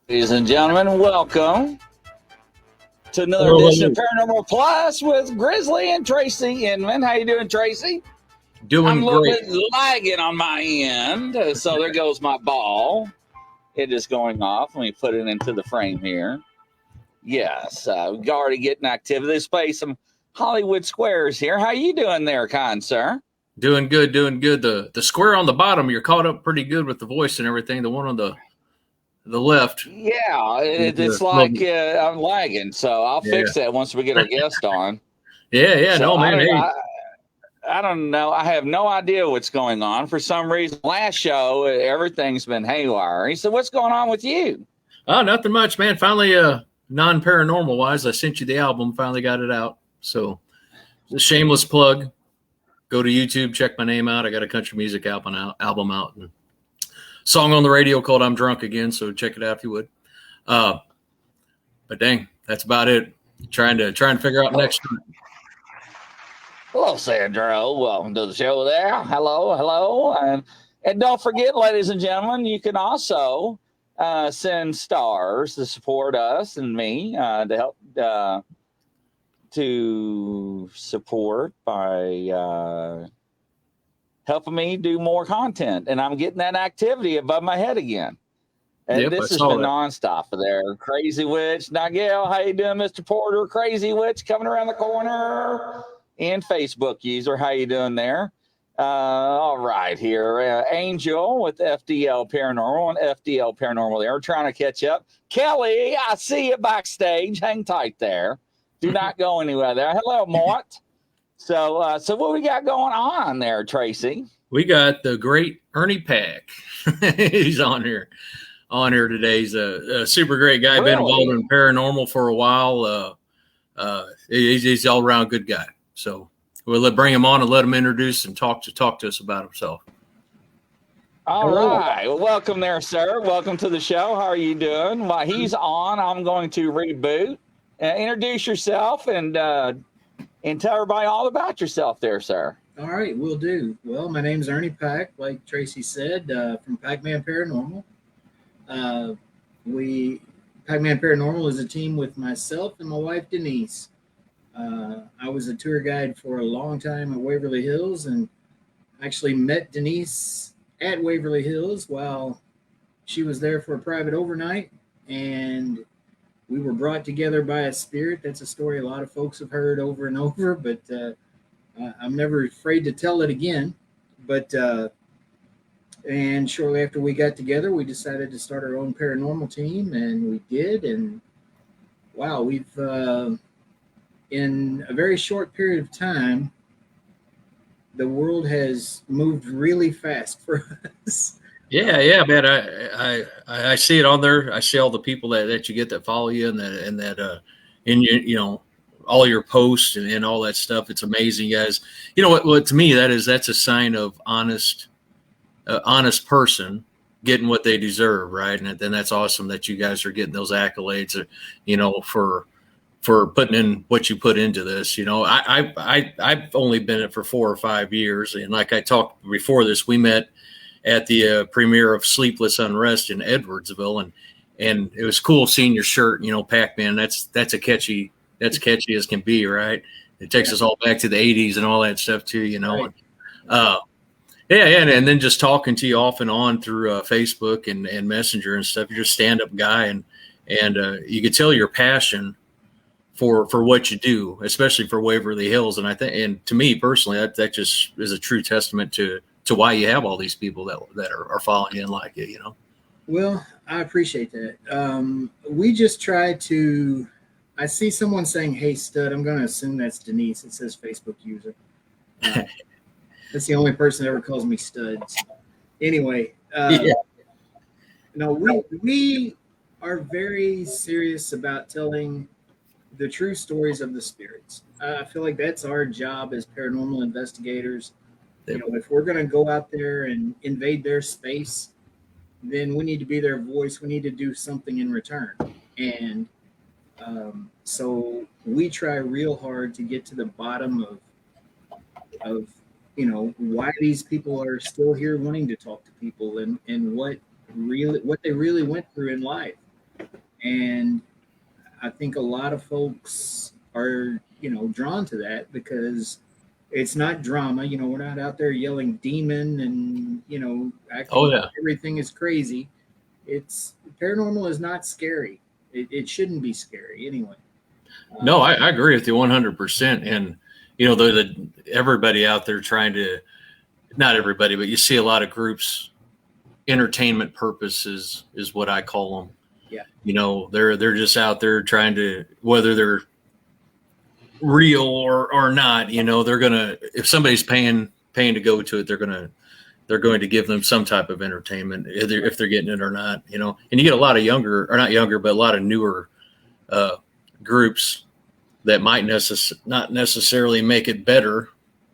Ladies and gentlemen, welcome to another Hello, edition of hello. Paranormal Plus with Grizzly and Tracy Inman. How you doing, Tracy? I'm Doing a little great. bit lagging on my end, so there goes my ball. It is going off. Let me put it into the frame here. Yes, we're already getting activity. Let's play some Hollywood squares here. How you doing there, kind sir? Doing good, doing good. The square on the bottom, you're caught up pretty good with the voice and everything. The one on the left, Yeah, it's the like little, I'm lagging, so I'll yeah, fix that once we get our guest on. yeah. So No, I man. don't. Hey, I don't know. I have no idea what's going on. For some reason, last show, everything's been haywire. He said, what's going on with you? nothing much, man. Finally, non-paranormal wise, I sent you the album. Finally got it out. So, it's a shameless plug. Go to YouTube, check my name out. I got a country music album out, and song on the radio called "I'm Drunk Again." So check it out if you would. Uh, but dang, that's about it. Trying to figure out next. Hello, Sandro. Welcome to the show there. Hello, hello. And don't forget, ladies and gentlemen, you can also send stars to support us and me to help to support by helping me do more content. And I'm getting that activity above my head again. And Yep, I this has saw been that. nonstop there. Crazy Witch, Nigel, how you doing, Mr. Porter? Crazy Witch coming around the corner. And Facebook user, how you doing there? All right, here, Angel with FDL Paranormal and FDL Paranormal. They're trying to catch up. Kelly, I see you backstage. Hang tight there. Do not go anywhere there. Hello, Mort. So what we got going on there, Tracy? We got the great Ernie Pack. He's on here today. He's a super great guy. Been involved Really? in paranormal for a while. He's all around good guy. So we'll bring him on and let him introduce and talk to us about himself. All Hello. right. Well, welcome there, sir. Welcome to the show. How are you doing? While he's on, I'm going to reboot. Introduce yourself and tell everybody all about yourself there, sir. All right, we'll do. Well, my name's Ernie Pack, like Tracy said, from Pac-Man Paranormal. Uh, we Pac-Man Paranormal is a team with myself and my wife Denise. I was a tour guide for a long time at Waverly Hills, and actually met Denise at Waverly Hills while she was there for a private overnight, and we were brought together by a spirit. That's a story a lot of folks have heard over and over, but I'm never afraid to tell it again. But and shortly after we got together, we decided to start our own paranormal team, and we did. And wow, we've in a very short period of time, the world has moved really fast for us. Yeah, man. I see it on there. I see all the people that you get that follow you and that in you know all your posts and all that stuff. It's amazing, guys. You know what to me that's a sign of honest person getting what they deserve, right? And then that's awesome that you guys are getting those accolades, for putting in what you put into this. I've only been in it for 4 or 5 years, and like I talked before this, we met at the premiere of Sleepless Unrest in Edwardsville, and it was cool seeing your shirt. Pac-Man. That's catchy. That's catchy as can be, right? It takes us all back to the '80s and all that stuff too. Right. Yeah, and then just talking to you off and on through Facebook and Messenger and stuff. You're a stand-up guy, and you could tell your passion for what you do, especially for Waverly Hills. And I think, and to me personally, that just is a true testament to why you have all these people that are following you and like it. Well, I appreciate that. We just try to. I see someone saying, "Hey, stud." I'm going to assume that's Denise. It says Facebook user. That's the only person that ever calls me studs. Anyway, Yeah. no, we are very serious about telling the true stories of the spirits. I feel like that's our job as paranormal investigators. If we're going to go out there and invade their space, then we need to be their voice. We need to do something in return. And so we try real hard to get to the bottom of why these people are still here wanting to talk to people and what they really went through in life. And I think a lot of folks are, drawn to that because it's not drama. We're not out there yelling demon and, acting Oh like yeah. everything is crazy. It's paranormal is not scary. It shouldn't be scary anyway. No, I agree with you 100%. And everybody out there trying to, not everybody, but you see a lot of groups. Entertainment purposes is what I call them. Yeah. They're just out there trying to, whether they're real or not. They're gonna, if somebody's paying to go to it, they're going to give them some type of entertainment, either if they're getting it or not. And you get a lot of younger, or not younger, but a lot of newer groups that might not necessarily make it better,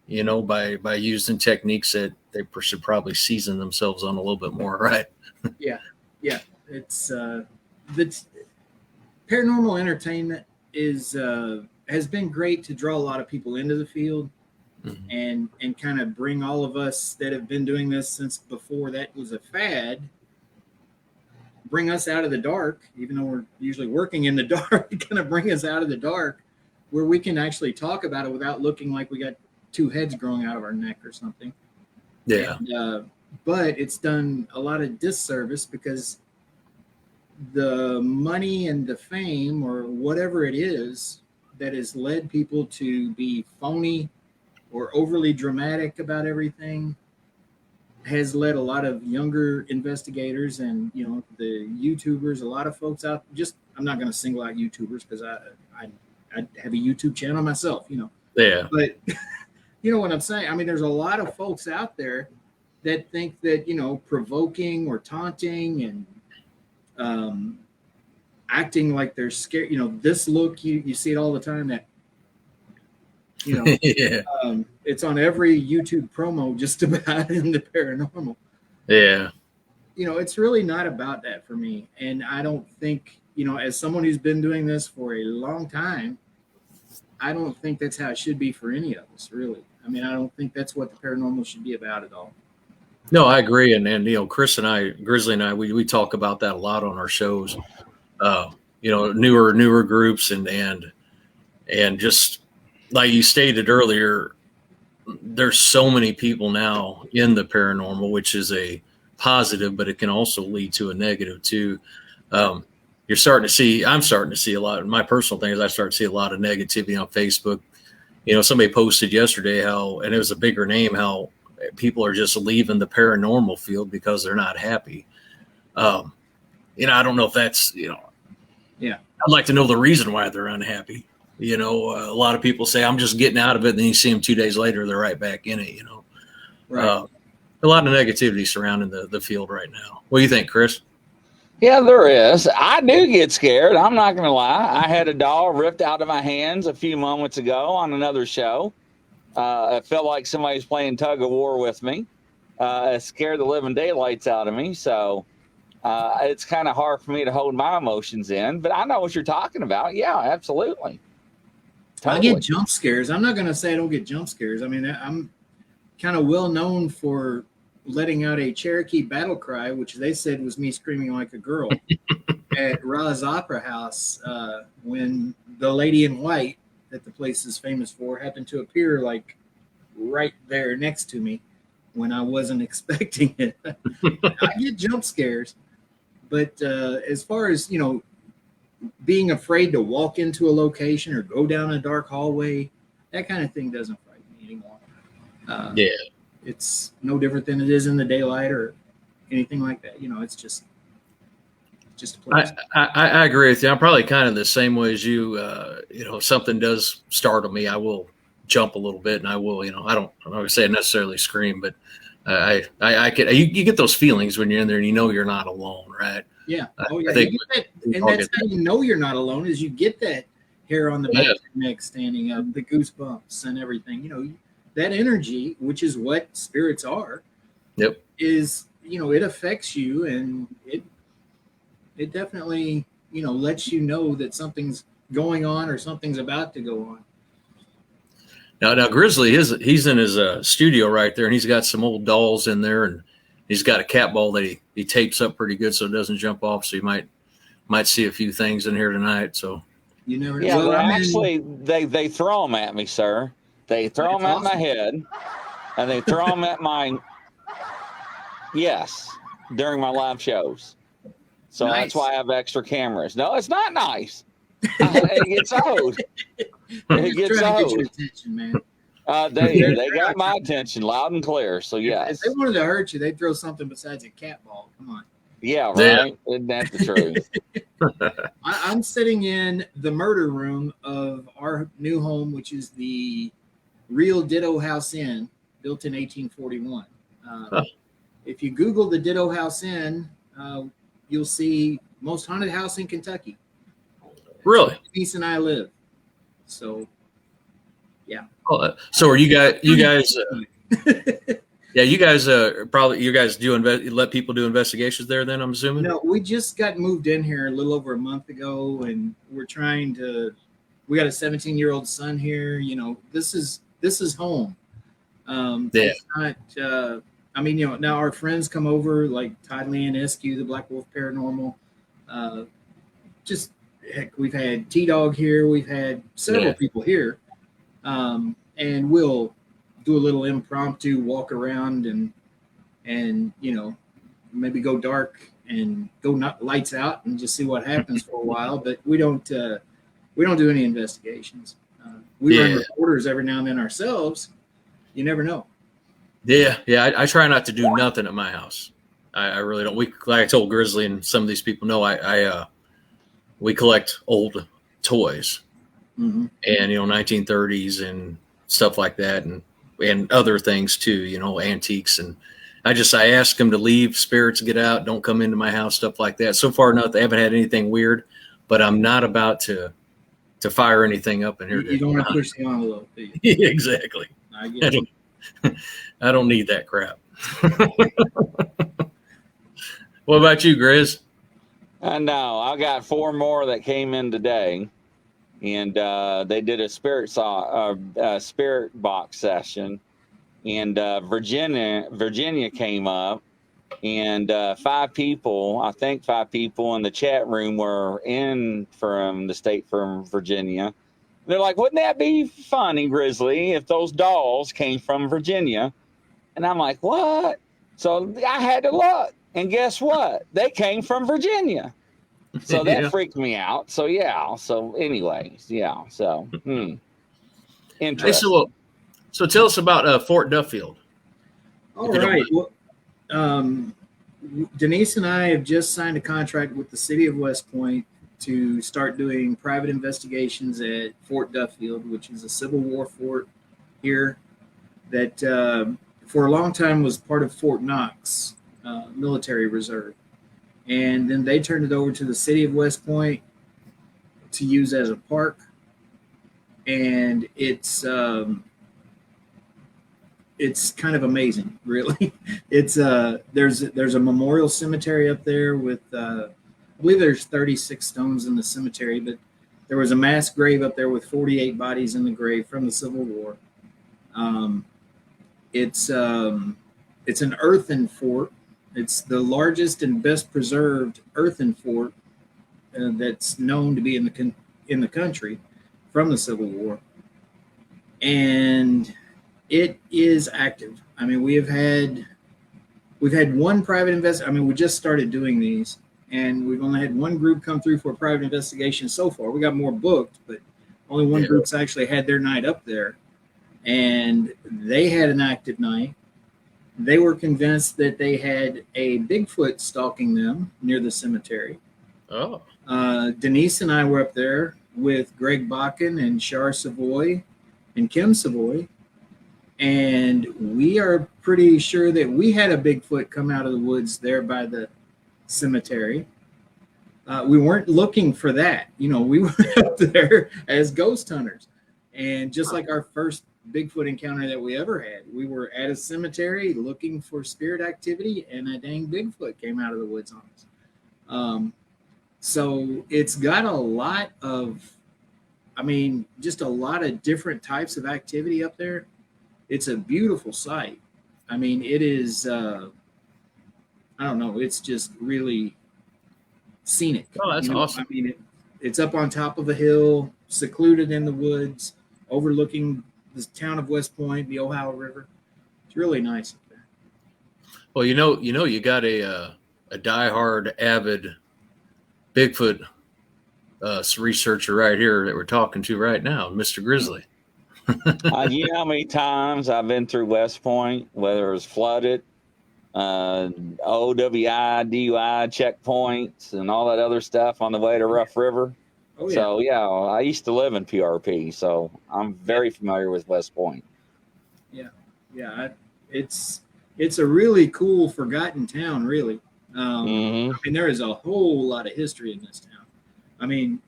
by using techniques that they should probably season themselves on a little bit more, right? Yeah. It's paranormal entertainment has been great to draw a lot of people into the field, and kind of bring all of us that have been doing this since before that was a fad, bring us out of the dark, even though we're usually working in the dark, kind of bring us out of the dark where we can actually talk about it without looking like we got two heads growing out of our neck or something. Yeah. And, but it's done a lot of disservice because the money and the fame or whatever it is that has led people to be phony or overly dramatic about everything has led a lot of younger investigators and the YouTubers, a lot of folks out. I'm not going to single out YouTubers because I have a YouTube channel myself, Yeah. But you know what I'm saying? I mean, there's a lot of folks out there that think that provoking or taunting and acting like they're scared. This look you see it all the time. That Yeah. It's on every YouTube promo just about in the paranormal. Yeah. It's really not about that for me. And I don't think, as someone who's been doing this for a long time, I don't think that's how it should be for any of us, really. I mean, I don't think that's what the paranormal should be about at all. No, I agree. And Chris and I, Grizzly and I, we talk about that a lot on our shows. Newer groups and just like you stated earlier, there's so many people now in the paranormal, which is a positive, but it can also lead to a negative too. I'm starting to see a lot. My personal thing is I start to see a lot of negativity on Facebook. Somebody posted yesterday and it was a bigger name, how people are just leaving the paranormal field because they're not happy. I don't know if that's, Yeah. I'd like to know the reason why they're unhappy. A lot of people say, I'm just getting out of it. And then you see them 2 days later, they're right back in it, Right. A lot of negativity surrounding the field right now. What do you think, Chris? Yeah, there is. I do get scared. I'm not going to lie. I had a doll ripped out of my hands a few moments ago on another show. It felt like somebody was playing tug of war with me. It scared the living daylights out of me. So it's kind of hard for me to hold my emotions in. But I know what you're talking about. Yeah, absolutely. Totally. I get jump scares. I'm not going to say I don't get jump scares. I mean, I'm kind of well known for letting out a Cherokee battle cry, which they said was me screaming like a girl at Ra's Opera House when the lady in white that the place is famous for happened to appear like right there next to me when I wasn't expecting it. I get jump scares. But as far as, being afraid to walk into a location or go down a dark hallway, that kind of thing doesn't frighten me anymore. Yeah. It's no different than it is in the daylight or anything like that. It's just a place. I agree with you. I'm probably kind of the same way as you. If something does startle me, I will jump a little bit, and I will. I'm not going to say necessarily scream, but I get you get those feelings when you're in there and you're not alone, right? Yeah. Oh yeah. You get that, and that's how you know you're not alone is you get that hair on the back of your neck standing up, the goosebumps and everything. That energy, which is what spirits are, is it affects you, and it definitely lets you know that something's going on or something's about to go on. Now Grizzly he's in his studio right there, and he's got some old dolls in there, and he's got a cat ball that he tapes up pretty good so it doesn't jump off. So you might might see a few things in here tonight. So You never. Yeah, Well, they throw them at me, sir. They throw That's them at my awesome. head, and they throw them at my during my live shows. So Nice. that's why I have extra cameras. No, it's not nice. It gets old. It gets trying to get old. your attention, man. They got my attention loud and clear. So If yes, they wanted to hurt you, they'd throw something besides a cat ball. Come on. yeah, Yeah. right. Isn't that the truth? I'm sitting in the murder room of our new home, which is the Real Ditto House Inn, built in 1841. If you Google the Ditto House Inn, you'll see most haunted house in Kentucky. really, Denise and I live. So, so are you guys? You guys? Yeah, you guys probably you guys do let people do investigations there. Then I'm assuming. No, we just got moved in here a little over a month ago, and we're trying to. We got a 17-year-old son here. You know, this is home. It's not. I mean, you know, now our friends come over like Todd Lee and SQ, the Black Wolf Paranormal. Just heck, we've had T-Dog here. We've had several people here, and we'll do a little impromptu walk around and you know, maybe go dark and go lights out and just see what happens for a while. But we don't do any investigations. We run reporters every now and then ourselves. You never know. Yeah. I try not to do nothing at my house. I really don't. Like I told Grizzly and some of these people know, we collect old toys, Mm-hmm. and 1930s and stuff like that, and other things too. Antiques, and I ask them to leave. Spirits get out. Don't come into my house. Stuff like that. So far, they haven't had anything weird, but I'm not about to fire anything up in here. You don't want to push the envelope, do you? Exactly. I get it. I don't need that crap. What about you, Grizz? No, I got 4 more that came in today, and they did a spirit box session, and Virginia came up, and 5 people in the chat room were in from the state from Virginia. They're like, wouldn't that be funny, Grizzly, if those dolls came from Virginia? And I'm like, what? So I had to look. And guess what? They came from Virginia. So that freaked me out. So, yeah. So, anyways, yeah. So, interesting. Hey, so tell us about Fort Duffield. All right. Well, Denise and I have just signed a contract with the city of West Point to start doing private investigations at Fort Duffield, which is a Civil War fort here that for a long time was part of Fort Knox military reserve. And then they turned it over to the city of West Point to use as a park. And it's kind of amazing, really. It's there's a memorial cemetery up there with I believe there's 36 stones in the cemetery, but there was a mass grave up there with 48 bodies in the grave from the Civil War. It's an earthen fort. It's the largest and best preserved earthen fort that's known to be in the country from the Civil War, and it is active. I mean, we've had one private I mean, we just started doing these, and we've only had one group come through for a private investigation so far. We got more booked, but only one group's actually had their night up there, and they had an active night. They were convinced that they had a Bigfoot stalking them near the cemetery. Oh. Denise and I were up there with Greg Bakken and Shar Savoy and Kim Savoy, and we are pretty sure that we had a Bigfoot come out of the woods there by the cemetery. We weren't looking for that. We were up there as ghost hunters. And just like our first Bigfoot encounter that we ever had, we were at a cemetery looking for spirit activity, and a dang Bigfoot came out of the woods on us. So it's got a lot of, just a lot of different types of activity up there. It's a beautiful sight. It is, I don't know, it's just really scenic. Oh, that's awesome. I mean, it's up on top of a hill, secluded in the woods, overlooking the town of West Point, the Ohio River. It's really nice up there. Well, you got a diehard, avid Bigfoot researcher right here that we're talking to right now, Mr. Grizzly. You know how many times I've been through West Point, whether it was flooded, OWI, DUI checkpoints, and all that other stuff on the way to Rough River. Oh, yeah. So, yeah, I used to live in PRP, so I'm very familiar with West Point. Yeah. It's a really cool, forgotten town, really. I mean, there is a whole lot of history in this town. I mean,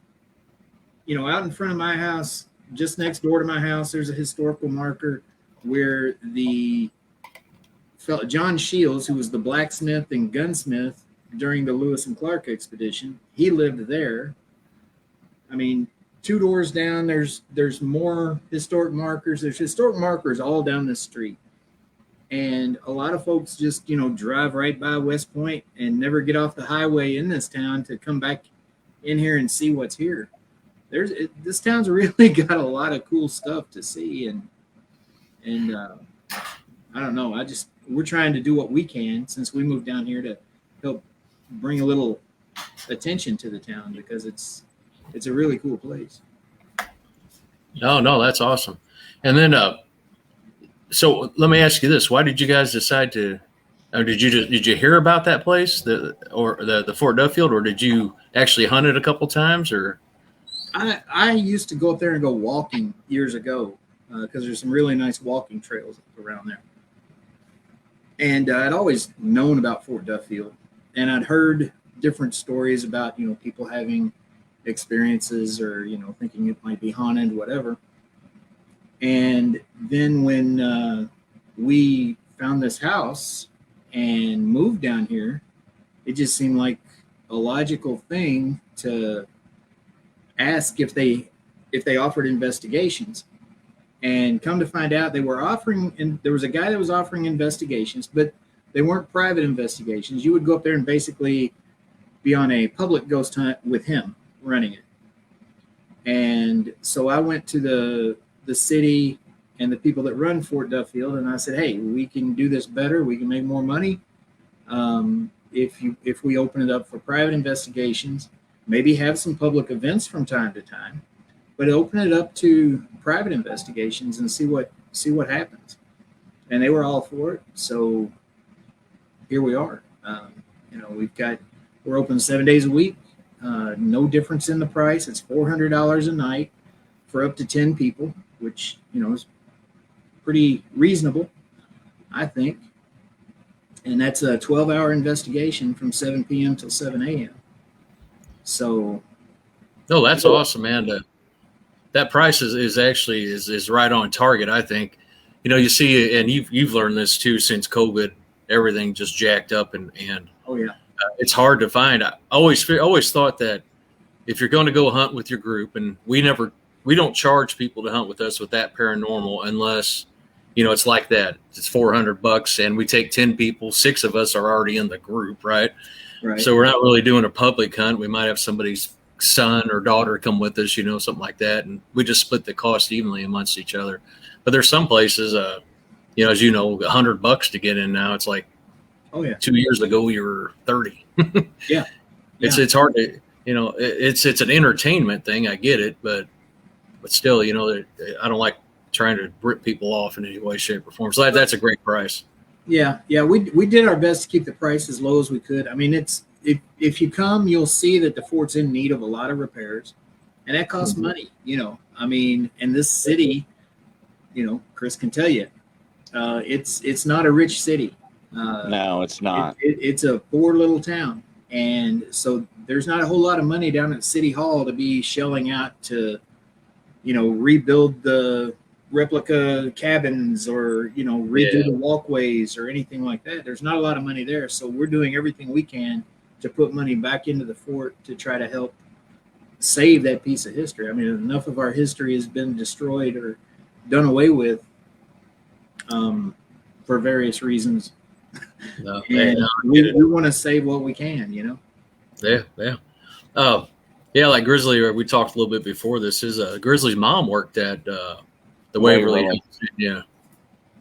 out in front of my house, just next door to my house, there's a historical marker where the fellow John Shields, who was the blacksmith and gunsmith during the Lewis and Clark expedition, he lived there. I mean, 2 doors down, there's more historic markers. There's historic markers all down this street. And a lot of folks just, drive right by West Point and never get off the highway in this town to come back in here and see what's here. This town's really got a lot of cool stuff to see. And I don't know. We're trying to do what we can since we moved down here to help bring a little attention to the town, because it's a really cool place. No, that's awesome. And then, so let me ask you this: why did you guys decide to? Or did you hear about that place, the Fort Duffield, or did you actually hunt it a couple times? Or I used to go up there and go walking years ago, because there's some really nice walking trails around there. And I'd always known about Fort Duffield, and I'd heard different stories about people having experiences or thinking it might be haunted, whatever. And then when we found this house and moved down here, it just seemed like a logical thing to ask if they offered investigations. And come to find out, they were offering, and there was a guy that was offering investigations, but they weren't private investigations. You would go up there and basically be on a public ghost hunt with him running it. And so I went to the city and the people that run Fort Duffield, and I said, hey, we can do this better. We can make more money if we open it up for private investigations, maybe have some public events from time to time, but open it up to private investigations and see what happens. And they were all for it. So here we are. We're open 7 days a week. No difference in the price. It's $400 a night for up to 10 people, which, is pretty reasonable, I think. And that's a 12-hour investigation from 7 p.m. till 7 a.m. So. No, that's awesome, man. That price is actually right on target, I think. You see, and you've learned this too since COVID, everything just jacked up, and oh yeah, it's hard to find. I always thought that if you're going to go hunt with your group, and we don't charge people to hunt with us with that paranormal unless it's like that. It's $400, and we take 10 people. 6 of us are already in the group, right? Right. So we're not really doing a public hunt. We might have somebody's son or daughter come with us, something like that, and we just split the cost evenly amongst each other. But there's some places, as $100 to get in now. It's like, oh yeah, 2 years ago we were 30. Yeah. It's hard to, it's an entertainment thing. I get it, but still, I don't like trying to rip people off in any way, shape, or form. So that's a great price. Yeah. We did our best to keep the price as low as we could. I mean, if you come, you'll see that the fort's in need of a lot of repairs, and that costs money. I mean, in this city, Chris can tell you, it's not a rich city. No, it's not. It's a poor little town, and so there's not a whole lot of money down at City Hall to be shelling out to, rebuild the replica cabins or redo the walkways or anything like that. There's not a lot of money there, so we're doing everything we can to put money back into the fort to try to help save that piece of history. I mean, enough of our history has been destroyed or done away with for various reasons. No, and we want to save what we can, Yeah. Yeah, like Grizzly, we talked a little bit before this. Grizzly's mom worked at the Waverly. Yeah,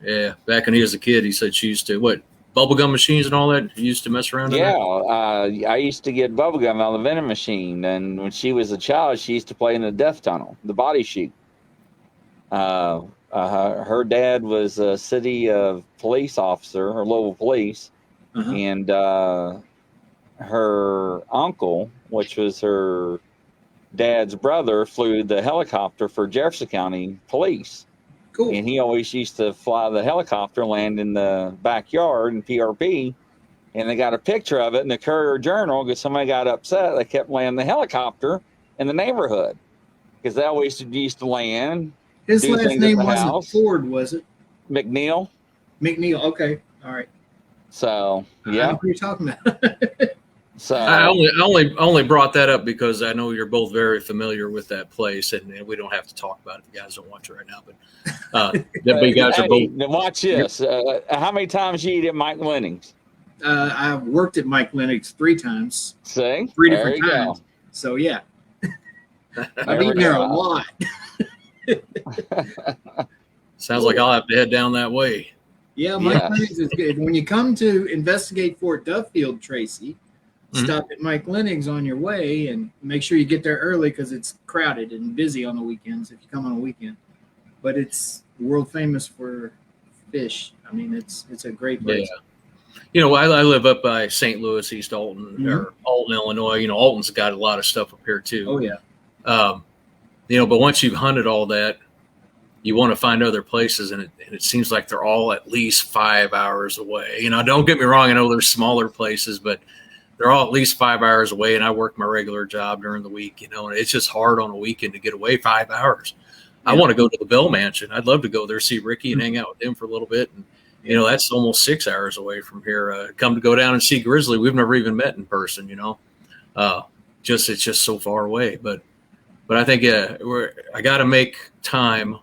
yeah. Back when he was a kid, he said she used to bubblegum machines and all that. He used to mess around. Yeah, I used to get bubblegum out of the vending machine, and when she was a child, she used to play in the death tunnel, the body chute. Her dad was a city police officer or local police, and her uncle, which was her dad's brother, flew the helicopter for Jefferson County Police. Cool. And he always used to fly the helicopter, land in the backyard in PRP. And they got a picture of it in the Courier Journal because somebody got upset. They kept landing the helicopter in the neighborhood because they always used to land. His last name wasn't Ford, was it? McNeil. McNeil. Okay. All right. So, yeah. I know who you're talking about. So I only brought that up because I know you're both very familiar with that place, and we don't have to talk about it. The guys don't watch it right now, but the big guys are both. Now watch this. How many times you eat at Mike Lenning's? I've worked at Mike Lennox 3 times. See? 3 different times. Go. So, yeah. I've eaten there a lot. Sounds like I'll have to head down that way. Yeah, Mike Lennox is good. When you come to investigate Fort Duffield, Tracy, stop at Mike Lennox on your way and make sure you get there early because it's crowded and busy on the weekends if you come on a weekend. But it's world famous for fish. I mean, it's a great place. Yeah. You know, I live up by St. Louis, East Alton, or Alton, Illinois. You know, Alton's got a lot of stuff up here too. Oh yeah. You know, but once you've hunted all that, you want to find other places, and it seems like they're all at least 5 hours away. You know, don't get me wrong. I know there's smaller places, but they're all at least 5 hours away. And I work my regular job during the week, you know, and it's just hard on a weekend to get away 5 hours. Yeah. I want to go to the Bell Mansion. I'd love to go there, see Ricky and hang out with him for a little bit. And, you know, that's almost 6 hours away from here. Come to go down and see Grizzly. We've never even met in person, you know, it's just so far away. But I think I got to make time,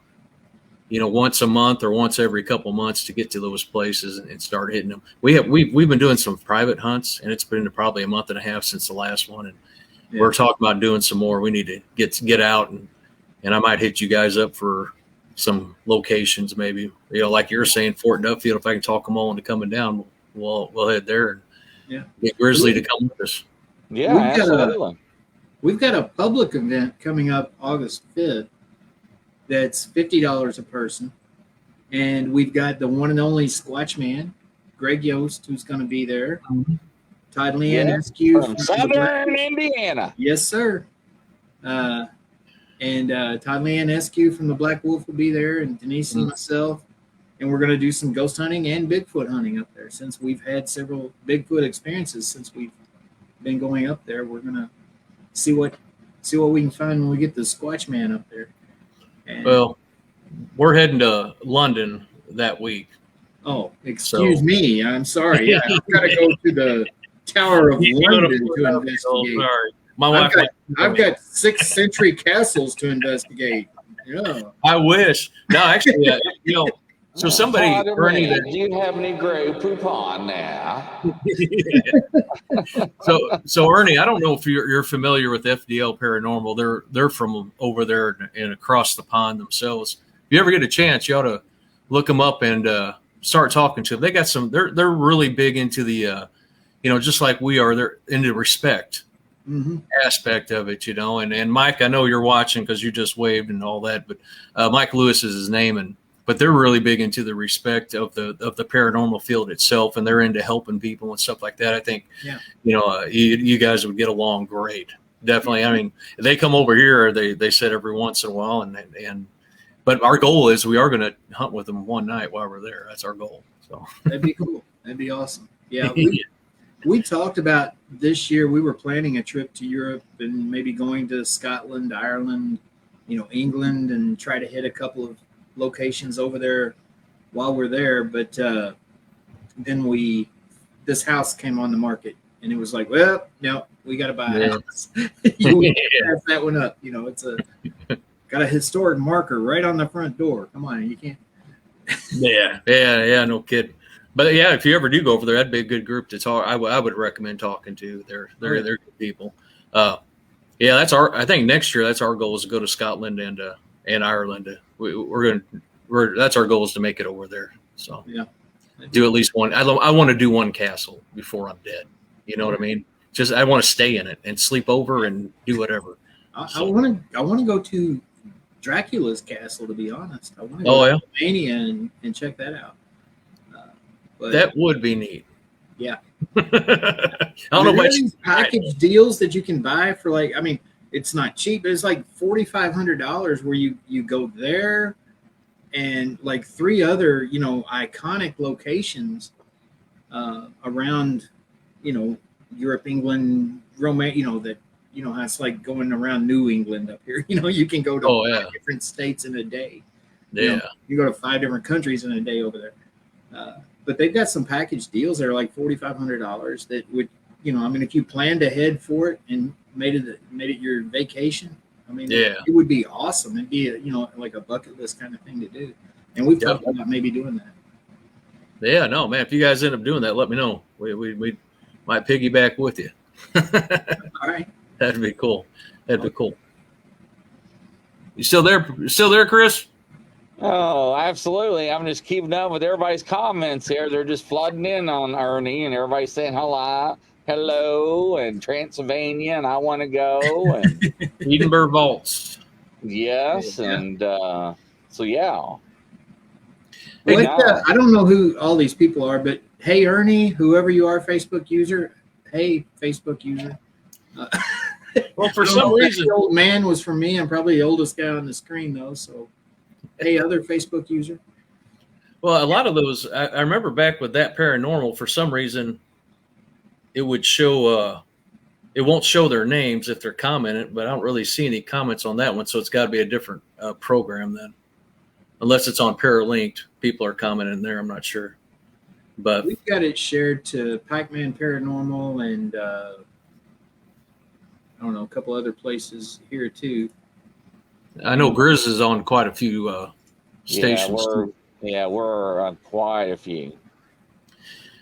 you know, once a month or once every couple months to get to those places and start hitting them. We've been doing some private hunts, and it's been probably a month and a half since the last one. And we're talking about doing some more. We need to get out and I might hit you guys up for some locations, maybe, you know, like you're saying, Fort Duffield. If I can talk them all into coming down, we'll head there and get Grizzly to come with us. Yeah, absolutely. We've got a public event coming up August 5th that's $50 a person, and we've got the one and only Squatch Man, Greg Yost, who's going to be there. Todd Leanne Askew from Southern Indiana. Yes, sir. And Todd Leanne Askew from the Black Wolf will be there, and Denise and myself. And we're going to do some ghost hunting and Bigfoot hunting up there. Since we've had several Bigfoot experiences since we've been going up there, we're going to see what we can find when we get the Squatch Man up there. And, well, we're heading to London that week. Oh, excuse me. I'm sorry. Yeah, I've got to go to the Tower of London to investigate. Sorry. My wife. I've got 6th century castles to investigate. Yeah. I wish. No, actually, you know. So somebody, Ernie, do you have any Grey Poupon now? So Ernie, I don't know if you're familiar with FDL Paranormal. They're from over there and across the pond themselves. If you ever get a chance, you ought to look them up and start talking to them. They got some. They're really big into the, you know, just like we are. They're into respect aspect of it, you know. And Mike, I know you're watching because you just waved and all that, but Mike Lewis is his name, but they're really big into the respect of the paranormal field itself, and they're into helping people and stuff like that. I think, you know, you guys would get along great. Definitely. I mean, they come over here. They said every once in a while, but our goal is we are going to hunt with them one night while we're there. That's our goal. So that'd be cool. That'd be awesome. Yeah. We talked about this year. We were planning a trip to Europe and maybe going to Scotland, Ireland, you know, England, and try to hit a couple of locations over there while we're there. But then this house came on the market, and it was like, well, no, we got to buy a house. You pass that one up. You know, it's got a historic marker right on the front door. Come on, you can't. Yeah, no kidding. But yeah, if you ever do go over there, that'd be a good group to talk. I would recommend talking to. They're good people. Yeah, I think next year that's our goal is to go to Scotland and Ireland. That's our goal is to make it over there. So Yeah. do at least one. I want to do one castle before I'm dead. You know what I mean? Just I want to stay in it and sleep over and do whatever. I want to go to Dracula's castle, to be honest. I want to Oh, go yeah? to Romania and check that out. But That would be neat. yeah. I don't know there are about these package deals that you can buy for like, I mean, it's not cheap. It's like $4,500 where you go there and like 3 other, you know, iconic locations around, you know, Europe, England, Romania, you know, that, you know, how it's like going around New England up here. You know, you can go to 5 different states in a day. Yeah. You know, you go to 5 different countries in a day over there. But they've got some package deals that are like $4,500 that would, you know, I mean, if you planned ahead for it and made it your vacation, I mean, it would be awesome. It'd be, you know, like a bucket list kind of thing to do. And we've talked about maybe doing that. Yeah, no, man. If you guys end up doing that, let me know. We might piggyback with you. All right. That'd be cool. That'd be cool. You still there? Chris? Oh, absolutely. I'm just keeping up with everybody's comments here. They're just flooding in on Ernie, and everybody's saying hello, and Transylvania, and I want to go, and Edinburgh Vaults. Yes, and so yeah. I don't know who all these people are, but hey, Ernie, whoever you are, Facebook user. Hey, Facebook user. Well, for some reason, the old man was for me. I'm probably the oldest guy on the screen, though. So, hey, other Facebook user. Well, a lot of those, I remember back with that paranormal. For some reason, it would show. It won't show their names if they're commenting, but I don't really see any comments on that one. So it's got to be a different program then, unless it's on Paralinked. People are commenting there. I'm not sure, but we've got it shared to Pac-Man Paranormal and I don't know, a couple other places here too. I know Grizz is on quite a few stations. We're on quite a few.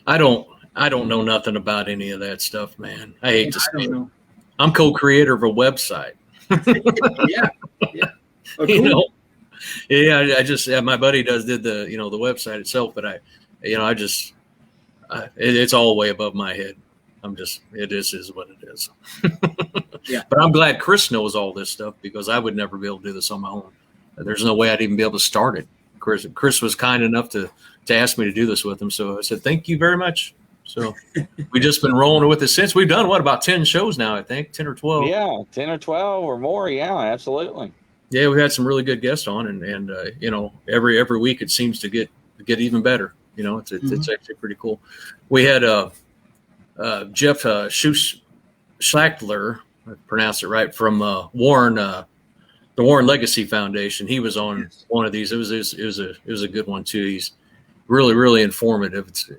I don't know nothing about any of that stuff, man. I hate to say it. Know. I'm co-creator of a website. Yeah. Oh, cool. You know, yeah. I just my buddy did the the website itself, but it's all way above my head. It is what it is. Yeah. But I'm glad Chris knows all this stuff because I would never be able to do this on my own. There's no way I'd even be able to start it. Chris was kind enough to ask me to do this with him. So I said, thank you very much. So we've just been rolling with it since. We've done about 10 shows now, I think, 10 or 12. Yeah, 10 or 12 or more. Yeah, absolutely. Yeah, we've had some really good guests on, and every week it seems to get even better. It's actually pretty cool. We had Jeff Schlachtler, I pronounced it right, from Warren, the Warren Legacy Foundation. He was on one of these. It was a good one too. He's really, really informative. It's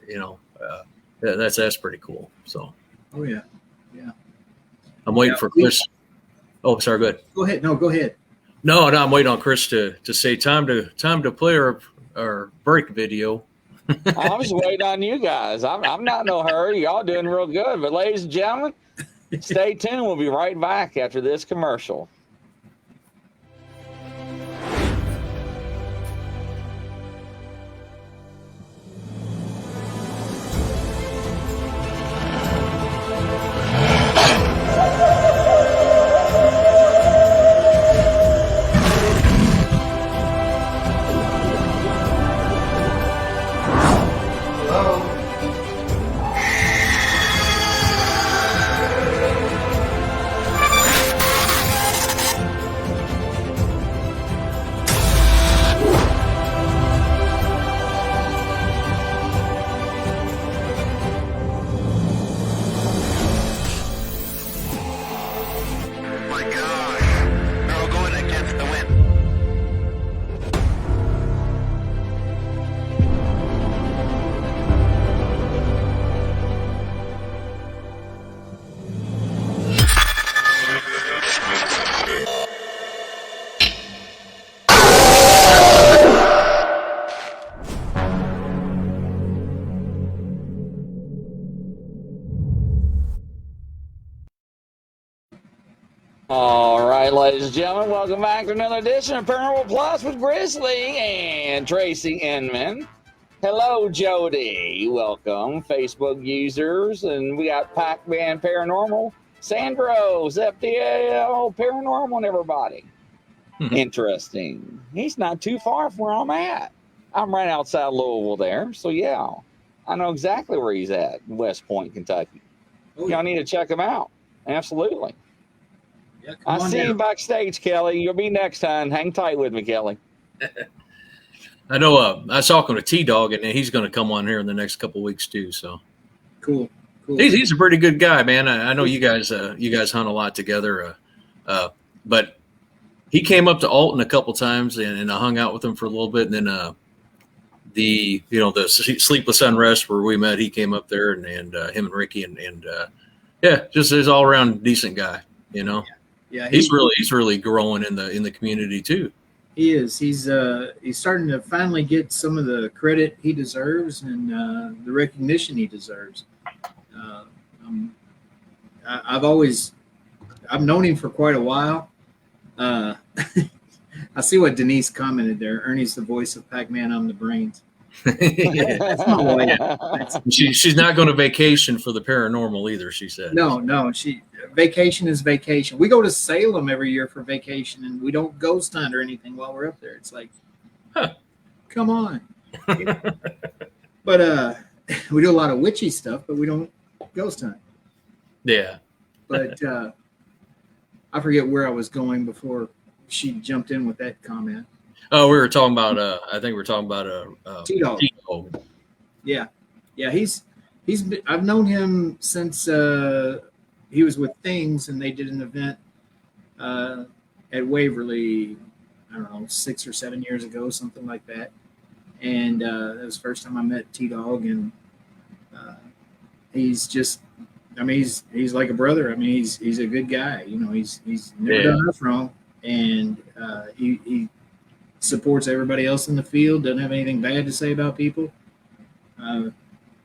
that's pretty cool. So. Oh yeah. I'm waiting for Chris. Oh, sorry. Go ahead. Go ahead. No, go ahead. No, I'm waiting on Chris to say time to play our break video. I'm just waiting on you guys. I'm not in no hurry. Y'all doing real good. But ladies and gentlemen, stay tuned. We'll be right back after this commercial. All right, ladies and gentlemen, welcome back to another edition of Paranormal Plus with Grizzly and Tracy Inman. Hello, Jody. Welcome, Facebook users. And we got Pac-Man Paranormal, Sandro's, FDL Paranormal, and everybody. Interesting. He's not too far from where I'm at. I'm right outside Louisville there. So, yeah, I know exactly where he's at in West Point, Kentucky. Oh, Y'all need to check him out. Absolutely. Yeah, I see you backstage, Kelly. You'll be next time. Hang tight with me, Kelly. I know. I was talking to T-Dog, and he's going to come on here in the next couple of weeks too. So cool. He's a pretty good guy, man. I know you guys hunt a lot together, but he came up to Alton a couple times, and I hung out with him for a little bit, and then the Sleepless Unrest where we met, he came up there, and him and Ricky, and yeah, just his all around decent guy, you know. Yeah, he's really growing in the community too. He is. He's starting to finally get some of the credit he deserves and the recognition he deserves. I've known him for quite a while. I see what Denise commented there. Ernie's the voice of Pac-Man. I'm the brains. Yeah. That's my wife. She's not going to vacation for the paranormal either, she said. No. Vacation is vacation. We go to Salem every year for vacation, and we don't ghost hunt or anything while we're up there. It's like, come on. But we do a lot of witchy stuff, but we don't ghost hunt. Yeah. But I forget where I was going before she jumped in with that comment. Oh, we were talking about. I think we were talking about T-Dog. Yeah. I've known him since he was with Things, and they did an event at Waverly. I don't know, 6 or 7 years ago, something like that. And that was the first time I met T-Dog, and he's just. I mean, he's like a brother. I mean, he's a good guy. You know, he's never done us wrong, and he supports everybody else in the field. Doesn't have anything bad to say about people. I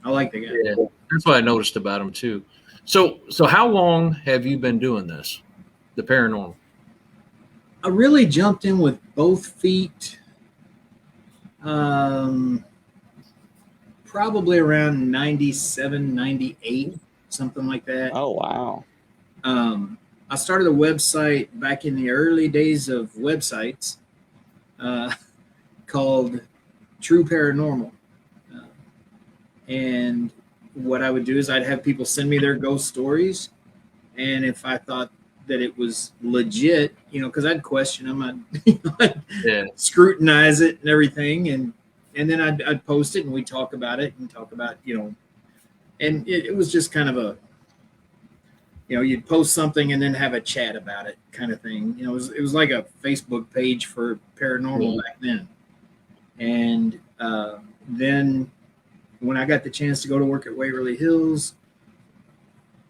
like the guy. Yeah, that's what I noticed about him too. So how long have you been doing this, the paranormal? I really jumped in with both feet. Probably around 97, 98. Something like that. Oh, wow. I started a website back in the early days of websites called True Paranormal. And what I would do is I'd have people send me their ghost stories. And if I thought that it was legit, you know, because I'd question them, I'd scrutinize it and everything. And then I'd post it, and we'd talk about it and talk about, you know, and it was just kind of a, you know, you'd post something and then have a chat about it kind of thing. You know, it was like a Facebook page for paranormal back then. And then when I got the chance to go to work at Waverly Hills,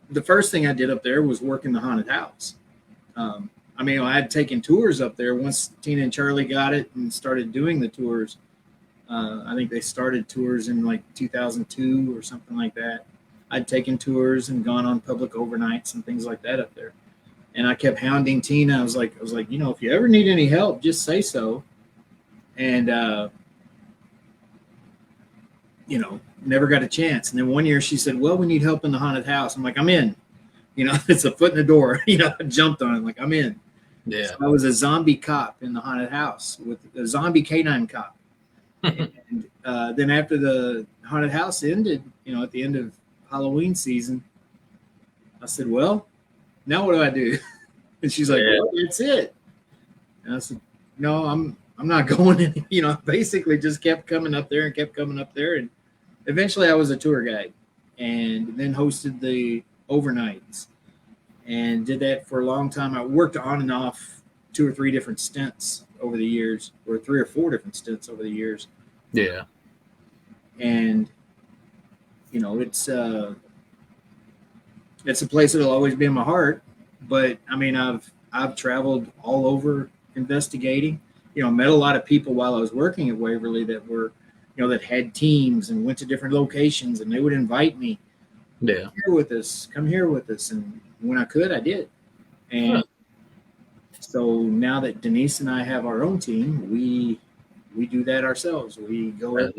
the first thing I did up there was work in the haunted house. I mean, I had taken tours up there once Tina and Charlie got it and started doing the tours. I think they started tours in like 2002 or something like that. I'd taken tours and gone on public overnights and things like that up there. And I kept hounding Tina. I was like, you know, if you ever need any help, just say so. And, you know, never got a chance. And then one year she said, well, we need help in the haunted house. I'm like, I'm in. You know, it's a foot in the door. You know, I jumped on it. Like, I'm in. Yeah. So I was a zombie cop in the haunted house with a zombie canine cop. And then after the haunted house ended, you know, at the end of Halloween season, I said, well, now what do I do? And she's like, well, that's it. And I said, no, I'm not going in. You know, basically just kept coming up there. And eventually I was a tour guide and then hosted the overnights and did that for a long time. I worked on and off 2 or 3 different stints over the years, or 3 or 4 different stints over the years. Yeah. And, you know, it's a place that'll always be in my heart. But I mean, I've traveled all over investigating, you know, met a lot of people while I was working at Waverly that were, you know, that had teams and went to different locations, and they would invite me. Yeah. Come here with us. And when I could, I did. And So now that Denise and I have our own team, we do that ourselves. We go up.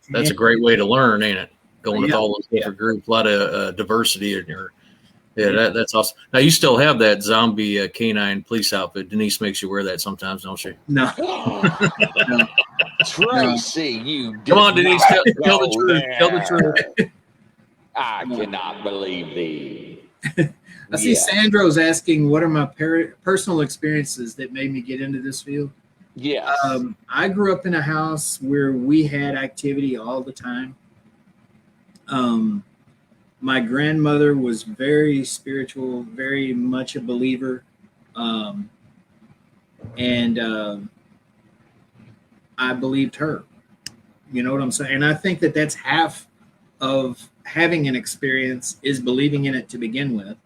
That's a great way to learn, ain't it? Going with Yeah. all those different groups, a lot of diversity in your. Yeah, that's awesome. Now you still have that zombie canine police outfit. Denise makes you wear that sometimes, don't she? No, no. Tracy, you did Come on, Denise, not tell the go truth. there. Tell the truth. I cannot believe thee. I see Yeah. Sandro's asking, what are my personal experiences that made me get into this field? Yes. I grew up in a house where we had activity all the time. My grandmother was very spiritual, very much a believer. And I believed her. You know what I'm saying? And I think that that's half of having an experience is believing in it to begin with.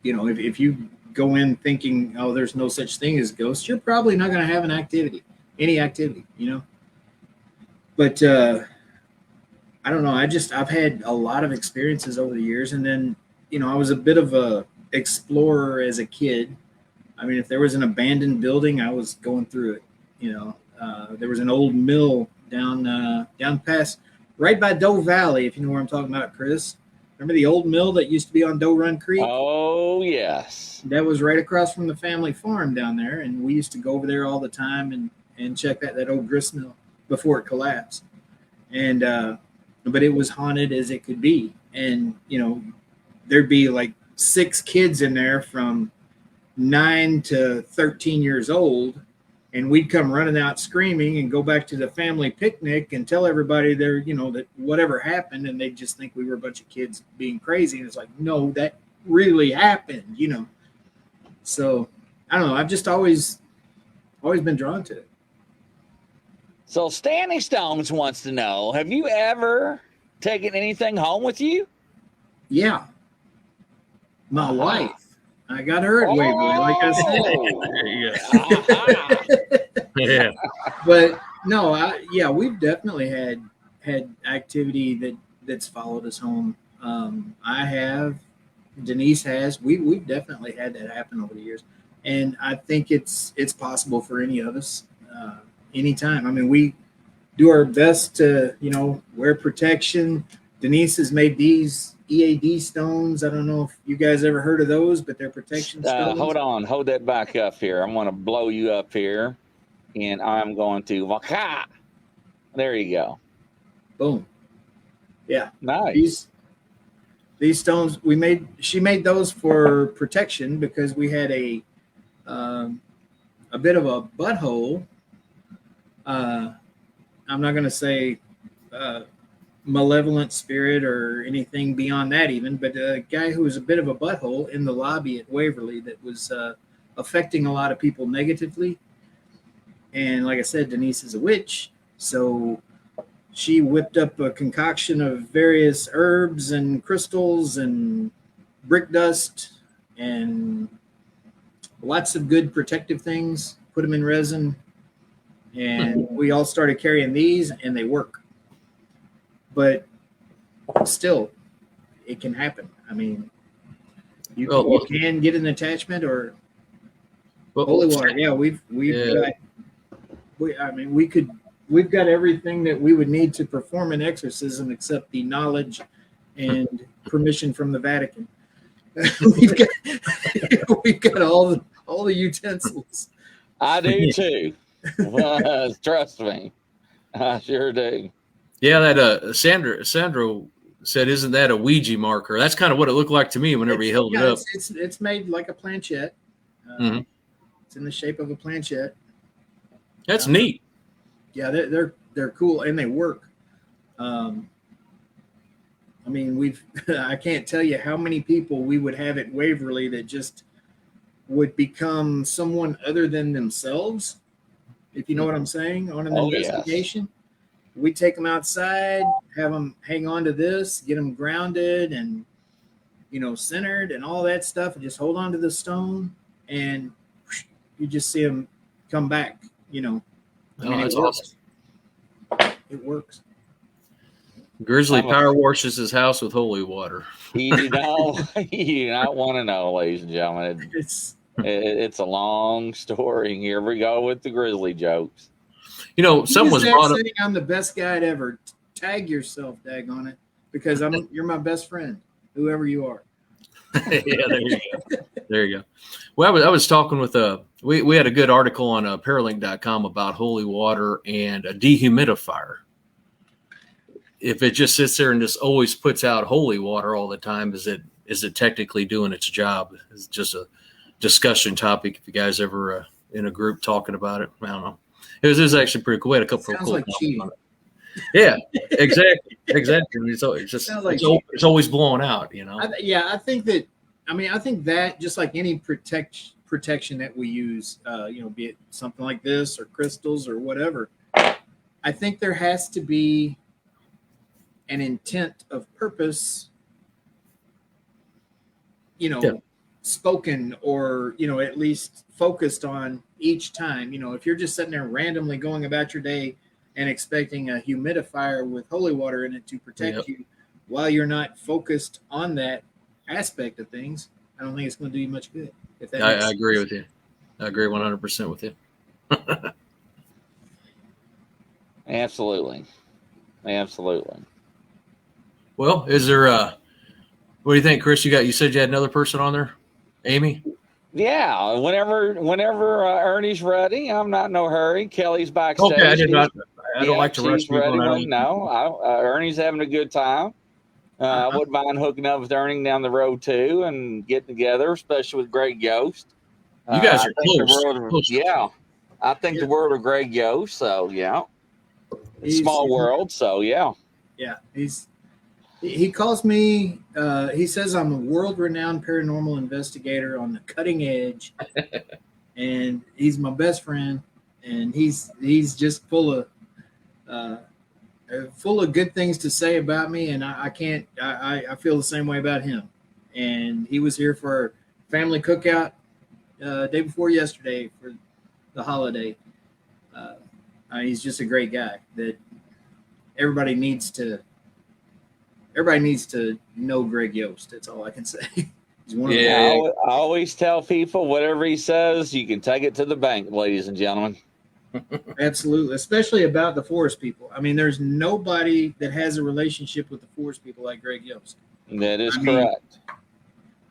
If you go in thinking, oh, there's no such thing as ghosts, you're probably not going to have any activity, But I don't know. I've had a lot of experiences over the years, and then I was a bit of a explorer as a kid. I mean, if there was an abandoned building, I was going through it. There was an old mill down past right by Doe Valley, if you know where I'm talking about, Chris. Remember the old mill that used to be on Doe Run Creek? Oh, yes. That was right across from the family farm down there, and we used to go over there all the time and check that old grist mill before it collapsed. And but it was haunted as it could be, and there'd be like 6 kids in there from 9 to 13 years old, and we'd come running out screaming and go back to the family picnic and tell everybody there, that whatever happened, and they'd just think we were a bunch of kids being crazy. And it's like, no, that really happened, So I don't know. I've just always been drawn to it. So Stanley Stones wants to know, have you ever taken anything home with you? Yeah. My wife. I got her at Waverly, like I said. Yeah. But no, we've definitely had activity that's followed us home. I have, Denise has. We've definitely had that happen over the years, and I think it's possible for any of us, anytime. I mean, we do our best to wear protection. Denise has made these EAD stones. I don't know if you guys ever heard of those, but they're protection stones. Hold that back up here. I'm going to blow you up here, and I'm going to waka. There you go. Boom. Yeah. Nice. These stones she made those for protection because we had a bit of a butthole. I'm not going to say malevolent spirit or anything beyond that even, but a guy who was a bit of a butthole in the lobby at Waverly that was affecting a lot of people negatively. And like I said, Denise is a witch, so she whipped up a concoction of various herbs and crystals and brick dust and lots of good protective things, put them in resin, and we all started carrying these, and they work. But still, it can happen. I mean, you can get an attachment or holy water. Yeah, we've got everything that we would need to perform an exorcism except the knowledge and permission from the Vatican. we've got all the utensils. I do too. Trust me, I sure do. Yeah, that Sandro said, "Isn't that a Ouija marker?" That's kind of what it looked like to me whenever he held it up. It's made like a planchette. It's in the shape of a planchette. That's neat. Yeah, they're cool and they work. I mean, I can't tell you how many people we would have at Waverly that just would become someone other than themselves, if you know what I'm saying, on an investigation. Yes. We take them outside, have them hang on to this, get them grounded and, centered and all that stuff, and just hold on to the stone, and you just see them come back, that's awesome. It works. Grizzly I'm a- power washes his house with holy water. You know, you do not want to know, ladies and gentlemen. It's a long story. Here we go with the Grizzly jokes. You know, He someone is was that brought up. saying, I'm the best guy ever. Tag yourself, dag on it, because you're my best friend, whoever you are. Yeah, there you go. There you go. Well, I was talking with we had a good article on paralink.com about holy water and a dehumidifier. If it just sits there and just always puts out holy water all the time, is it technically doing its job? It's just a discussion topic. If you guys ever in a group talking about it, I don't know. It was actually pretty cool. We had a couple of Sounds cool like comments cheating. on it. Yeah, exactly. It's always blowing out, you know. I think that just like any protection that we use, be it something like this or crystals or whatever, I think there has to be an intent of purpose, spoken or, at least focused on each time. If you're just sitting there randomly going about your day and expecting a humidifier with holy water in it to protect you while you're not focused on that aspect of things, I don't think it's going to do you much good. I agree with you. I agree 100% with you. Absolutely. Well, is there what do you think, Chris? You said you had another person on there, Amy? Yeah, whenever Ernie's ready, I'm not in no hurry. Kelly's backstage. Okay, I don't like to rush people. Ernie's having a good time. I wouldn't mind hooking up with Ernie down the road too and getting together, especially with Greg Yost. You guys are close. I think the world of Greg Yost. So it's small world. So yeah, he calls me. He says I'm a world-renowned paranormal investigator on the cutting edge, and he's my best friend. And he's just full of good things to say about me, and I feel the same way about him. And he was here for our family cookout day before yesterday for the holiday. He's just a great guy that everybody needs to know. Greg Yost. That's all I can say. He's one of I always tell people whatever he says, you can take it to the bank, ladies and gentlemen. Absolutely, especially about the forest people. I mean, there's nobody that has a relationship with the forest people like Greg Yost. That is correct.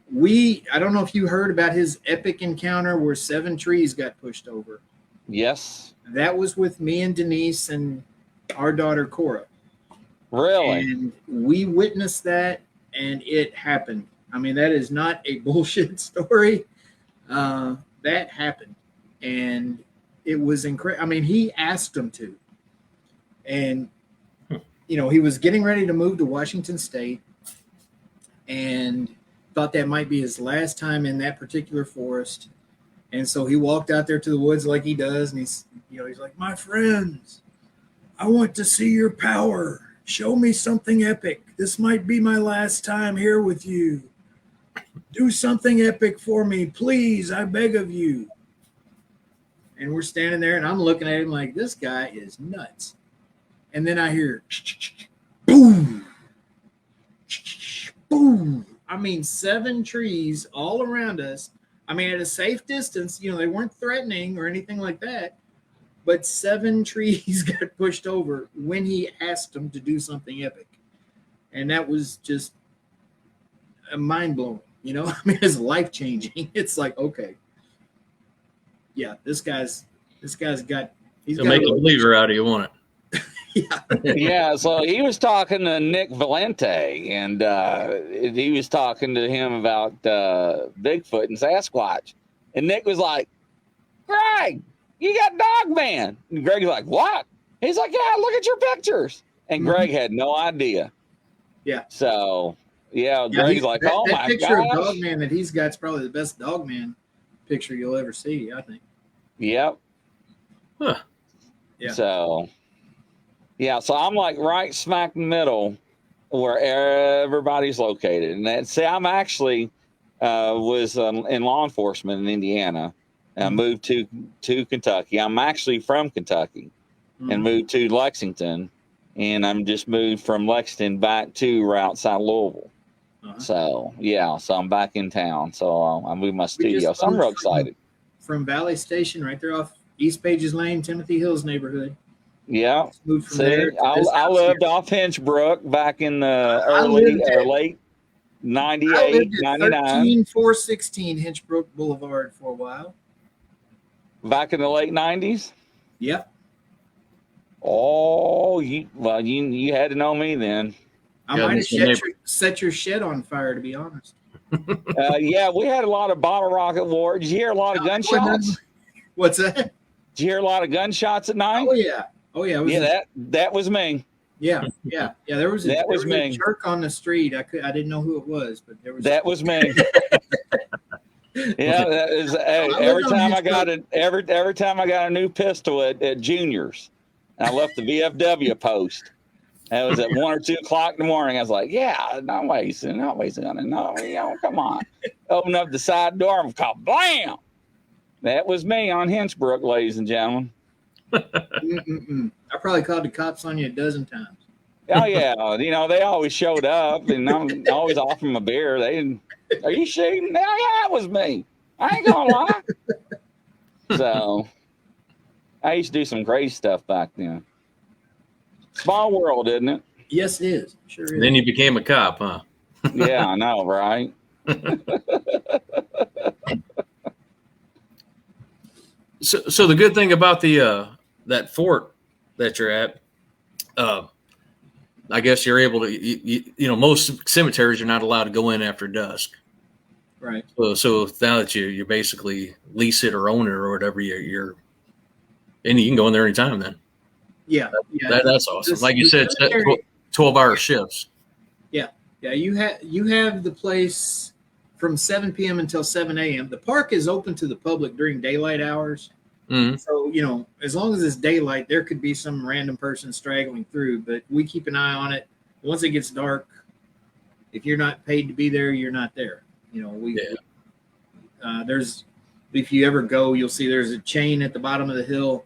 I don't know if you heard about his epic encounter where 7 trees got pushed over. Yes. That was with me and Denise and our daughter Cora. Really? And we witnessed that, and it happened. I mean, that is not a bullshit story. That happened, and it was incredible. I mean, he asked him to, and he was getting ready to move to Washington State, and thought that might be his last time in that particular forest. And so he walked out there to the woods like he does, and he's like, "My friends, I want to see your power. Show me something epic. This might be my last time here with you. Do something epic for me, please. I beg of you." And we're standing there, and I'm looking at him like, this guy is nuts. And then I hear, boom, boom. I mean, 7 trees all around us. I mean, at a safe distance, they weren't threatening or anything like that. But 7 trees got pushed over when he asked them to do something epic. And that was just mind-blowing. I mean, it's life-changing. It's like, okay. Yeah, this guy's got. He's got make a believer out of you, won't it? Yeah. So he was talking to Nick Valente, and he was talking to him about Bigfoot and Sasquatch, and Nick was like, "Greg, you got Dog Man." And Greg's like, "What?" He's like, "Yeah, look at your pictures." And Greg had no idea. Yeah. So Greg's like, "Oh my god!" That picture of Dog Man that he's got is probably the best Dog Man picture you'll ever see, I think. Yep. Huh. Yeah. So I'm like right smack in the middle where everybody's located. And I'm actually was in law enforcement in Indiana. I moved to Kentucky. I'm actually from Kentucky and moved to Lexington and I'm just moved from Lexington back to right outside Louisville. So yeah, so I'm back in town. So I moved my studio. So I'm real excited. From Valley Station, right there off East Pages Lane, Timothy Hills neighborhood. Yeah. Moved from See, there to I lived off Hinchbrook back in the early or late 98, 99. 13416 Hinchbrook Boulevard for a while. Back in the late 90s? Yep. Oh, you had to know me then. I might have set your shed on fire, to be honest. Yeah, we had a lot of bottle rocket war. Did you hear a lot of gunshots? What's that? Did you hear a lot of gunshots at night? Oh yeah. That was me. Yeah. There was a jerk on the street. I didn't know who it was, but there was. That was me. Yeah, that is. Every time I got a new pistol at Juniors, I left the VFW post. That was at 1 or 2 o'clock in the morning. I was like, "Yeah, not wasting on it. No, come on." Open up the side door and call, blam. That was me on Hinchbrook, ladies and gentlemen. I probably called the cops on you a dozen times. Oh yeah, they always showed up, and I'm always offering them a beer. Are you shooting? Yeah, it was me. I ain't gonna lie. So, I used to do some crazy stuff back then. Small world, isn't it? Yes, it is. Sure is. Then you became a cop, huh? Yeah, I know, right? So the good thing about the that fort that you're at, I guess you're able to, most cemeteries you're not allowed to go in after dusk. Right. So now that you basically lease it or own it or whatever, you can go in there anytime then. Yeah. That's awesome. Like you said, 12-hour shifts. Yeah. You have the place from 7 p.m. until 7 a.m. The park is open to the public during daylight hours. Mm-hmm. So, as long as it's daylight, there could be some random person straggling through, but we keep an eye on it. Once it gets dark, if you're not paid to be there, you're not there. If you ever go, you'll see there's a chain at the bottom of the hill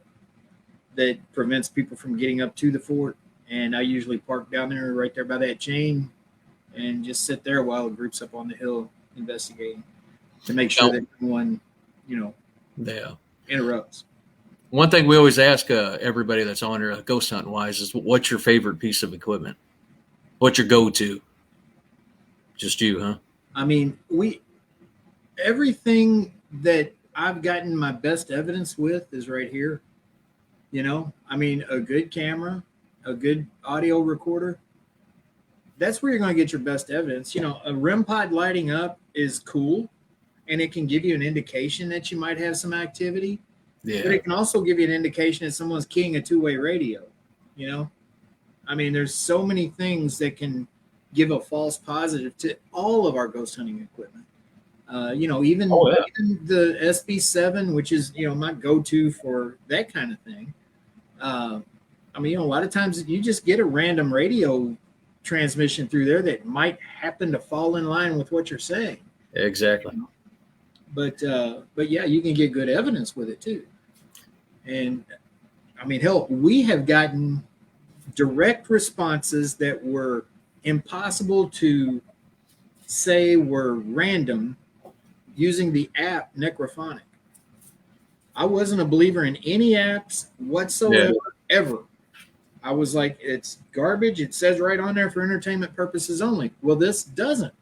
that prevents people from getting up to the fort. And I usually park down there, right there by that chain, and just sit there while the group's up on the hill investigating to make sure that no one, interrupts. One thing we always ask everybody that's on here, ghost hunting wise, is what's your favorite piece of equipment? What's your go-to? Just you, huh? I mean, everything that I've gotten my best evidence with is right here. A good camera, a good audio recorder. That's where you're going to get your best evidence. A REM pod lighting up is cool, and it can give you an indication that you might have some activity. Yeah. But it can also give you an indication that someone's keying a two-way radio. There's so many things that can give a false positive to all of our ghost hunting equipment. Even the SB7, which is, my go-to for that kind of thing. A lot of times you just get a random radio transmission through there that might happen to fall in line with what you're saying. Exactly. But yeah, you can get good evidence with it too. And hell, we have gotten direct responses that were impossible to say were random using the app Necrophonic. I wasn't a believer in any apps whatsoever, ever. I was like, it's garbage. It says right on there for entertainment purposes only. Well, this doesn't.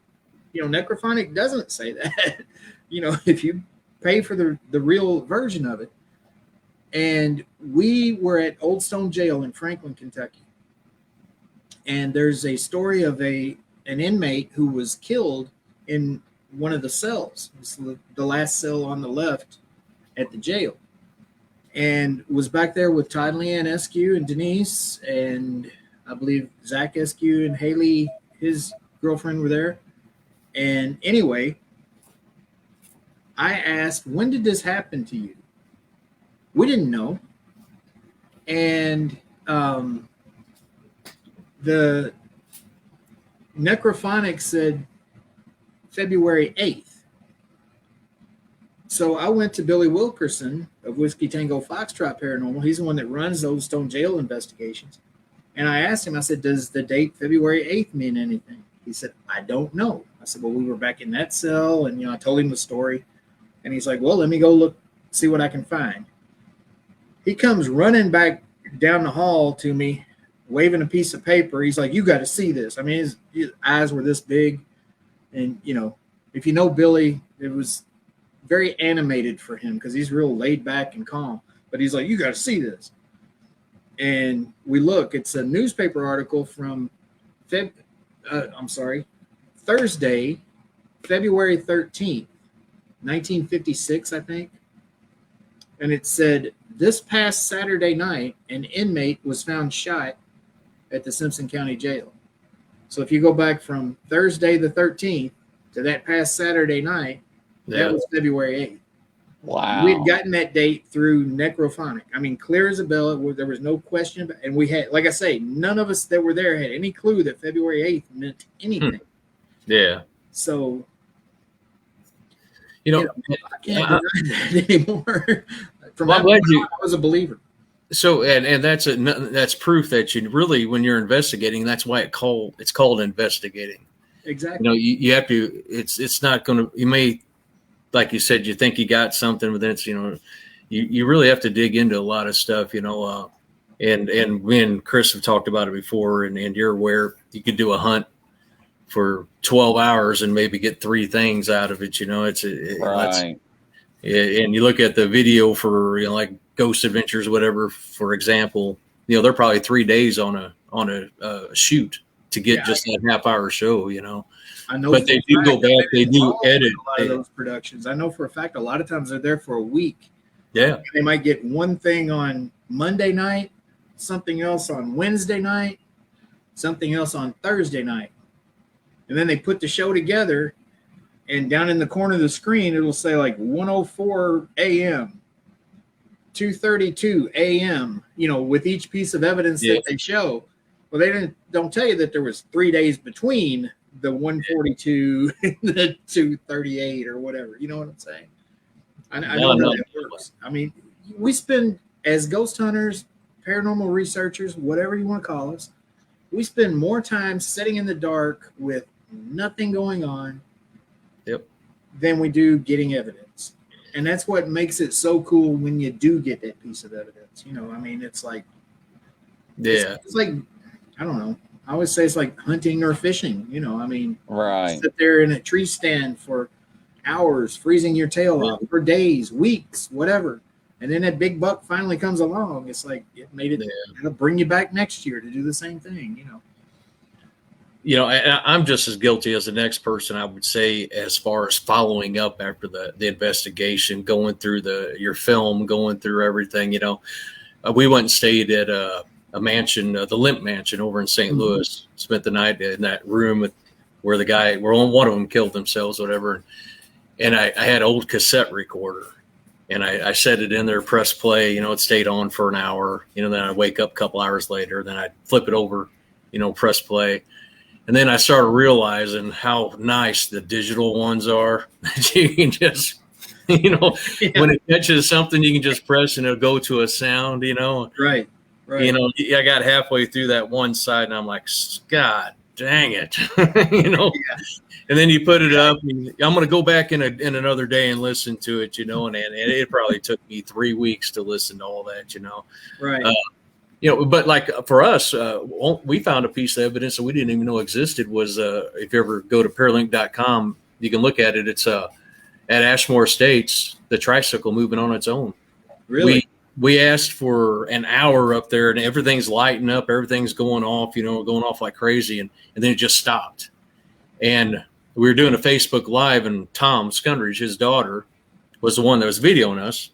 Necrophonic doesn't say that. If you pay for the real version of it. And we were at Old Stone Jail in Franklin, Kentucky. And there's a story of an inmate who was killed in one of the cells. It's the last cell on the left at the jail. And was back there with Todd and Leanne Eskew and Denise, and I believe Zach Eskew and Haley, his girlfriend, were there. And anyway, I asked, when did this happen to you? We didn't know. And the Necrophonic said February 8th. So I went to Billy Wilkerson of Whiskey Tango Foxtrot Paranormal. He's the one that runs Old Stone Jail investigations. And I asked him, I said, does the date February 8th mean anything? He said, I don't know. I said, well, we were back in that cell. And, I told him the story. And he's like, well, let me go look, see what I can find. He comes running back down the hall to me, waving a piece of paper. He's like, you got to see this. I mean, his eyes were this big. And, if you know Billy, it was very animated for him because he's real laid back and calm. But he's like, you got to see this. And we look, it's a newspaper article from Thursday, February 13th, 1956, I think. And it said, this past Saturday night, an inmate was found shot at the Simpson County Jail. So if you go back from Thursday the 13th to that past Saturday night, that was February 8th. Wow. We had gotten that date through necrophonic. I mean, clear as a bell. There was no question. And we had, like I say, none of us that were there had any clue that February 8th meant anything. Yeah. So, I I can't deny that anymore. From that point on, I was a believer. So, and that's proof that you really, when you're investigating, that's why it's called investigating. Exactly. You have to. It's not going to. You may, like you said, you think you got something, but then it's you really have to dig into a lot of stuff. And me and Chris have talked about it before, and you're aware you could do a hunt for 12 hours and maybe get 3 things out of it. Right. And you look at the video for like Ghost Adventures, whatever, for example, they're probably 3 days on a shoot to get just that half-hour show. I know, but they do go back. They do edit a lot of those productions. I know for a fact a lot of times they're there for a week. Yeah, they might get one thing on Monday night, something else on Wednesday night, something else on Thursday night, and then they put the show together. And down in the corner of the screen, it'll say like 1:04 a.m., 2:32 a.m. With each piece of evidence that they show. Well, they don't tell you that there was 3 days between the 1:42 and the 2:38 or whatever. You know what I'm saying? I know how that works. I mean, we spend, as ghost hunters, paranormal researchers, whatever you want to call us, we spend more time sitting in the dark with nothing going on than we do getting evidence. And that's what makes it so cool when you do get that piece of evidence. I mean, it's like, it's like, I don't know. I always say it's like hunting or fishing, I mean, right. Sit there in a tree stand for hours, freezing your tail off for days, weeks, whatever. And then that big buck finally comes along. It's like, it made it, it'll bring you back next year to do the same thing, I'm just as guilty as the next person, I would say, as far as following up after the investigation, going through your film, going through everything. We went and stayed at a mansion, the Limp Mansion over in St. Louis. Spent the night in that room where one of them killed themselves, whatever. And I had an old cassette recorder, and I set it in there, press play. It stayed on for an hour. Then I wake up a couple hours later, then I flip it over, press play. And then I started realizing how nice the digital ones are. You can just, when it catches something, you can just press and it'll go to a sound, Right. I got halfway through that one side and I'm like, God dang it. And then you put it up. And I'm going to go back in another day and listen to it, and it probably took me 3 weeks to listen to all that, Right. But like for us, we found a piece of evidence that we didn't even know existed was, if you ever go to paralink.com, you can look at it. It's at Ashmore Estates, the tricycle moving on its own. Really? We asked for an hour up there and everything's lighting up. Everything's going off, going off like crazy. And then it just stopped. And we were doing a Facebook Live, and Tom Scundridge, his daughter, was the one that was videoing us.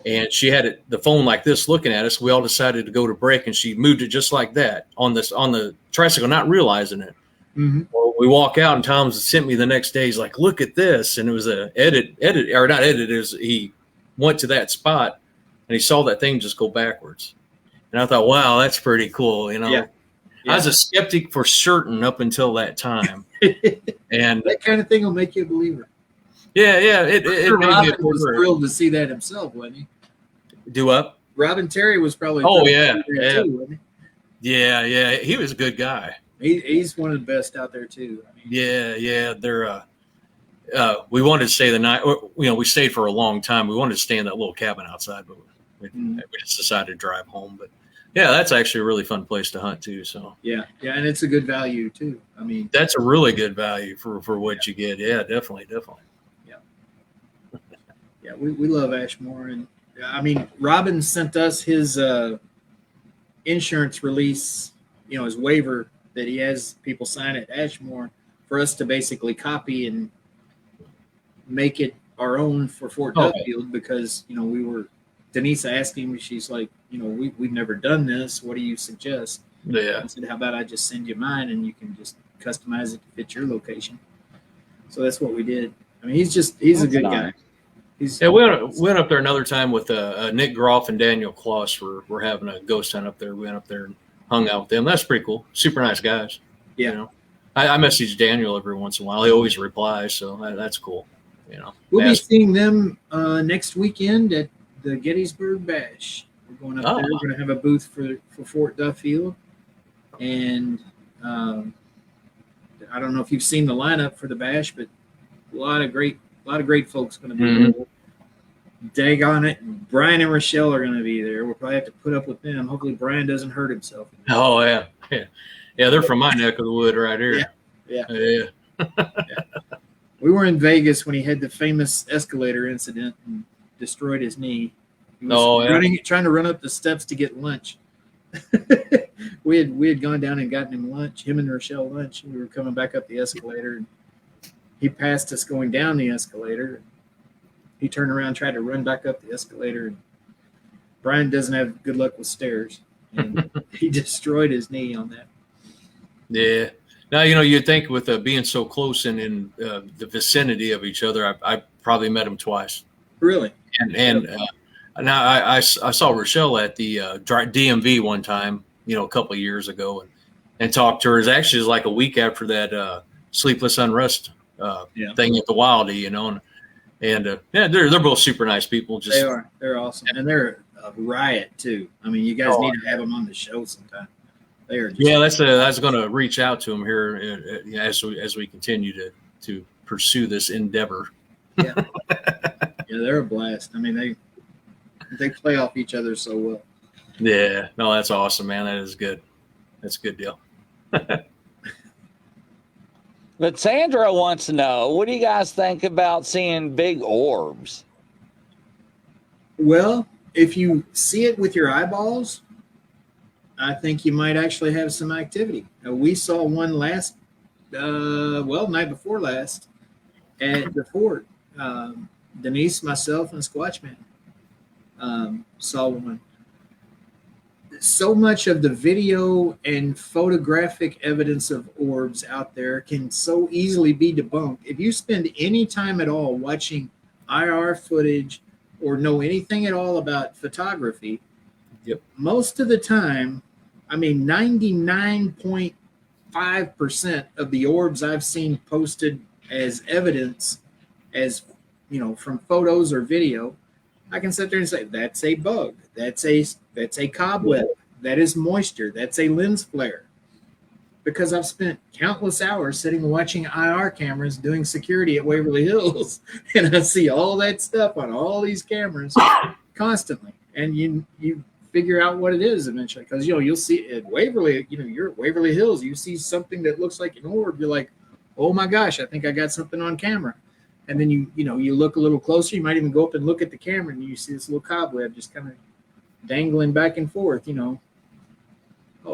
And she had the phone like this looking at us. We all decided to go to break, and she moved it just like that on the tricycle, not realizing it. Mm-hmm. Well, we walk out, and Tom sent me the next day. He's like, look at this. And it was a edit, or not edit. He went to that spot, and he saw that thing just go backwards. And I thought, wow, that's pretty cool. Yeah. I was a skeptic for certain up until that time. And that kind of thing will make you a believer. Yeah. It Robin was thrilled to see that himself, wasn't he? Do up. Robin Terry was probably. Oh yeah. Too, wasn't he? Yeah, he was a good guy. He's one of the best out there too. I mean, Yeah. They're we wanted to stay the night. We stayed for a long time. We wanted to stay in that little cabin outside, but we just decided to drive home. But yeah, that's actually a really fun place to hunt too. So yeah, and it's a good value too. I mean, that's a really good value for what you get. Yeah, definitely. Yeah, we love Ashmore, and I mean, Robin sent us his insurance release, his waiver that he has people sign at Ashmore for us to basically copy and make it our own for Fort Duffield because Denise asked him, she's like, we've never done this. What do you suggest? Yeah. I said, how about I just send you mine and you can just customize it to fit your location. So that's what we did. I mean, he's a good guy. We went up there another time with Nick Groff and Daniel Kloss. We're having a ghost hunt up there. We went up there and hung out with them. That's pretty cool. Super nice guys. Yeah. I message Daniel every once in a while. He always replies, so that's cool. We'll be seeing them next weekend at the Gettysburg Bash. We're going up there. We're going to have a booth for Fort Duffield, and I don't know if you've seen the lineup for the bash, but a lot of great folks going to be there. Daggone it, Brian and Rochelle are going to be there. We'll probably have to put up with them. Hopefully Brian doesn't hurt himself. Oh yeah. They're from my neck of the wood right here. Yeah. We were in Vegas when he had the famous escalator incident and destroyed his knee. He was trying to run up the steps to get lunch. we had gone down and gotten him lunch, him and Rochelle lunch, and we were coming back up the escalator. And he passed us going down the escalator. He turned around, tried to run back up the escalator. And Brian doesn't have good luck with stairs, and he destroyed his knee on that. Yeah. Now, you'd think with being so close and in the vicinity of each other, I probably met him twice. Really? And now I saw Rochelle at the DMV one time, a couple of years ago, and talked to her. It was like a week after that Sleepless Unrest thing at the Wildy, and they're both super nice people. They are. They're awesome, and they're a riot too. I mean, you guys need to have them on the show sometime. That's going to reach out to them here as we continue to pursue this endeavor. Yeah, they're a blast. I mean, they play off each other so well. Yeah, no, that's awesome, man. That is good. That's a good deal. But Sandra wants to know, what do you guys think about seeing big orbs? Well, if you see it with your eyeballs, I think you might actually have some activity. We saw one night before last at the fort. Denise, myself, and Squatchman saw one. So much of the video and photographic evidence of orbs out there can so easily be debunked. If you spend any time at all watching IR footage or know anything at all about photography, most of the time, 99.5% of the orbs I've seen posted as evidence, as from photos or video, I can sit there and say that's a bug, that's a cobweb, that is moisture, that's a lens flare, because I've spent countless hours sitting watching IR cameras doing security at Waverly Hills, and I see all that stuff on all these cameras constantly, and you figure out what it is eventually, because you'll see at Waverly, you're at Waverly Hills, you see something that looks like an orb, you're like, oh my gosh, I think I got something on camera. And then you look a little closer, you might even go up and look at the camera, and you see this little cobweb just kind of dangling back and forth, oh,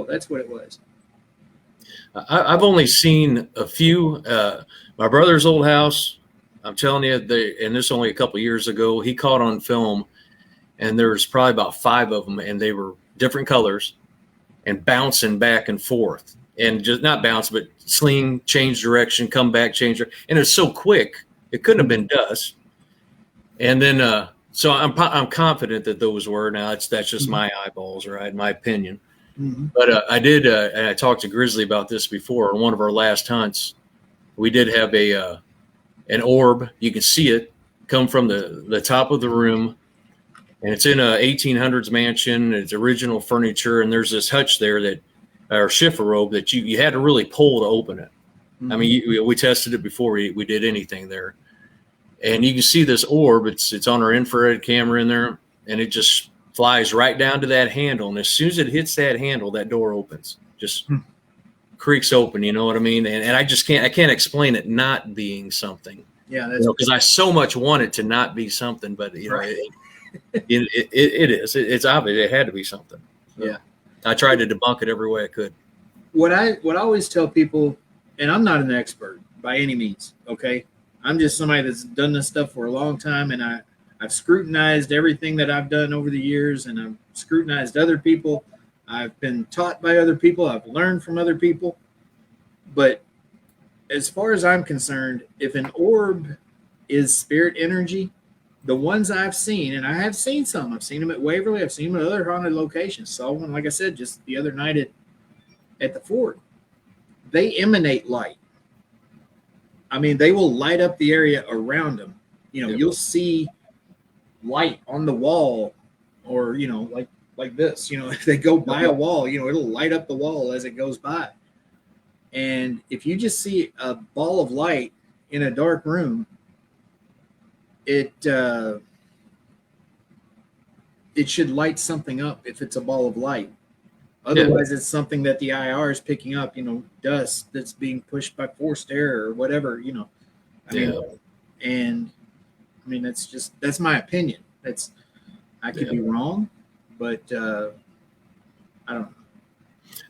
that's what it was. I've only seen a few. My brother's old house, I'm telling you, and this only a couple of years ago, he caught on film, and there's probably about 5 of them, and they were different colors and bouncing back and forth, and just not bounce, but sling, change direction, come back, change, and it's so quick, it couldn't have been dust. And then, so I'm confident that those were. Now that's just my eyeballs, right? My opinion. Mm-hmm. But I did, and I talked to Grizzly about this before. On one of our last hunts, we did have an orb. You can see it come from the top of the room, and it's in a 1800s mansion. It's original furniture, and there's this hutch there that or schiffer robe that you had to really pull to open it. Mhm. I mean, we tested it before we did anything there, and you can see this orb. It's on our infrared camera in there, and it just flies right down to that handle. And as soon as it hits that handle, that door opens, just creaks open. You know what I mean? And I can't explain it not being something. Yeah, that's Because I so much want it to not be something, but Right. it is. It's obvious. It had to be something. So Yeah. I tried to debunk it every way I could. what I always tell people, and I'm not an expert by any means. Okay, I'm just somebody that's done this stuff for a long time, and I've scrutinized everything that I've done over the years, and I've scrutinized other people. I've been taught by other people. I've learned from other people. But as far as I'm concerned, if an orb is spirit energy, the ones I've seen, and I have seen some, I've seen them at Waverly, I've seen them at other haunted locations. Saw one, like I said, just the other night at the fort. They emanate light. I mean, they will light up the area around them. You know, Yep. You'll see light on the wall, or like this. If they go by a wall, it'll light up the wall as it goes by. And if you just see a ball of light in a dark room, it should light something up if it's a ball of light. Otherwise, It's something that the IR is picking up, dust that's being pushed by forced air or whatever, And I mean, that's my opinion. I could be wrong, but I don't know.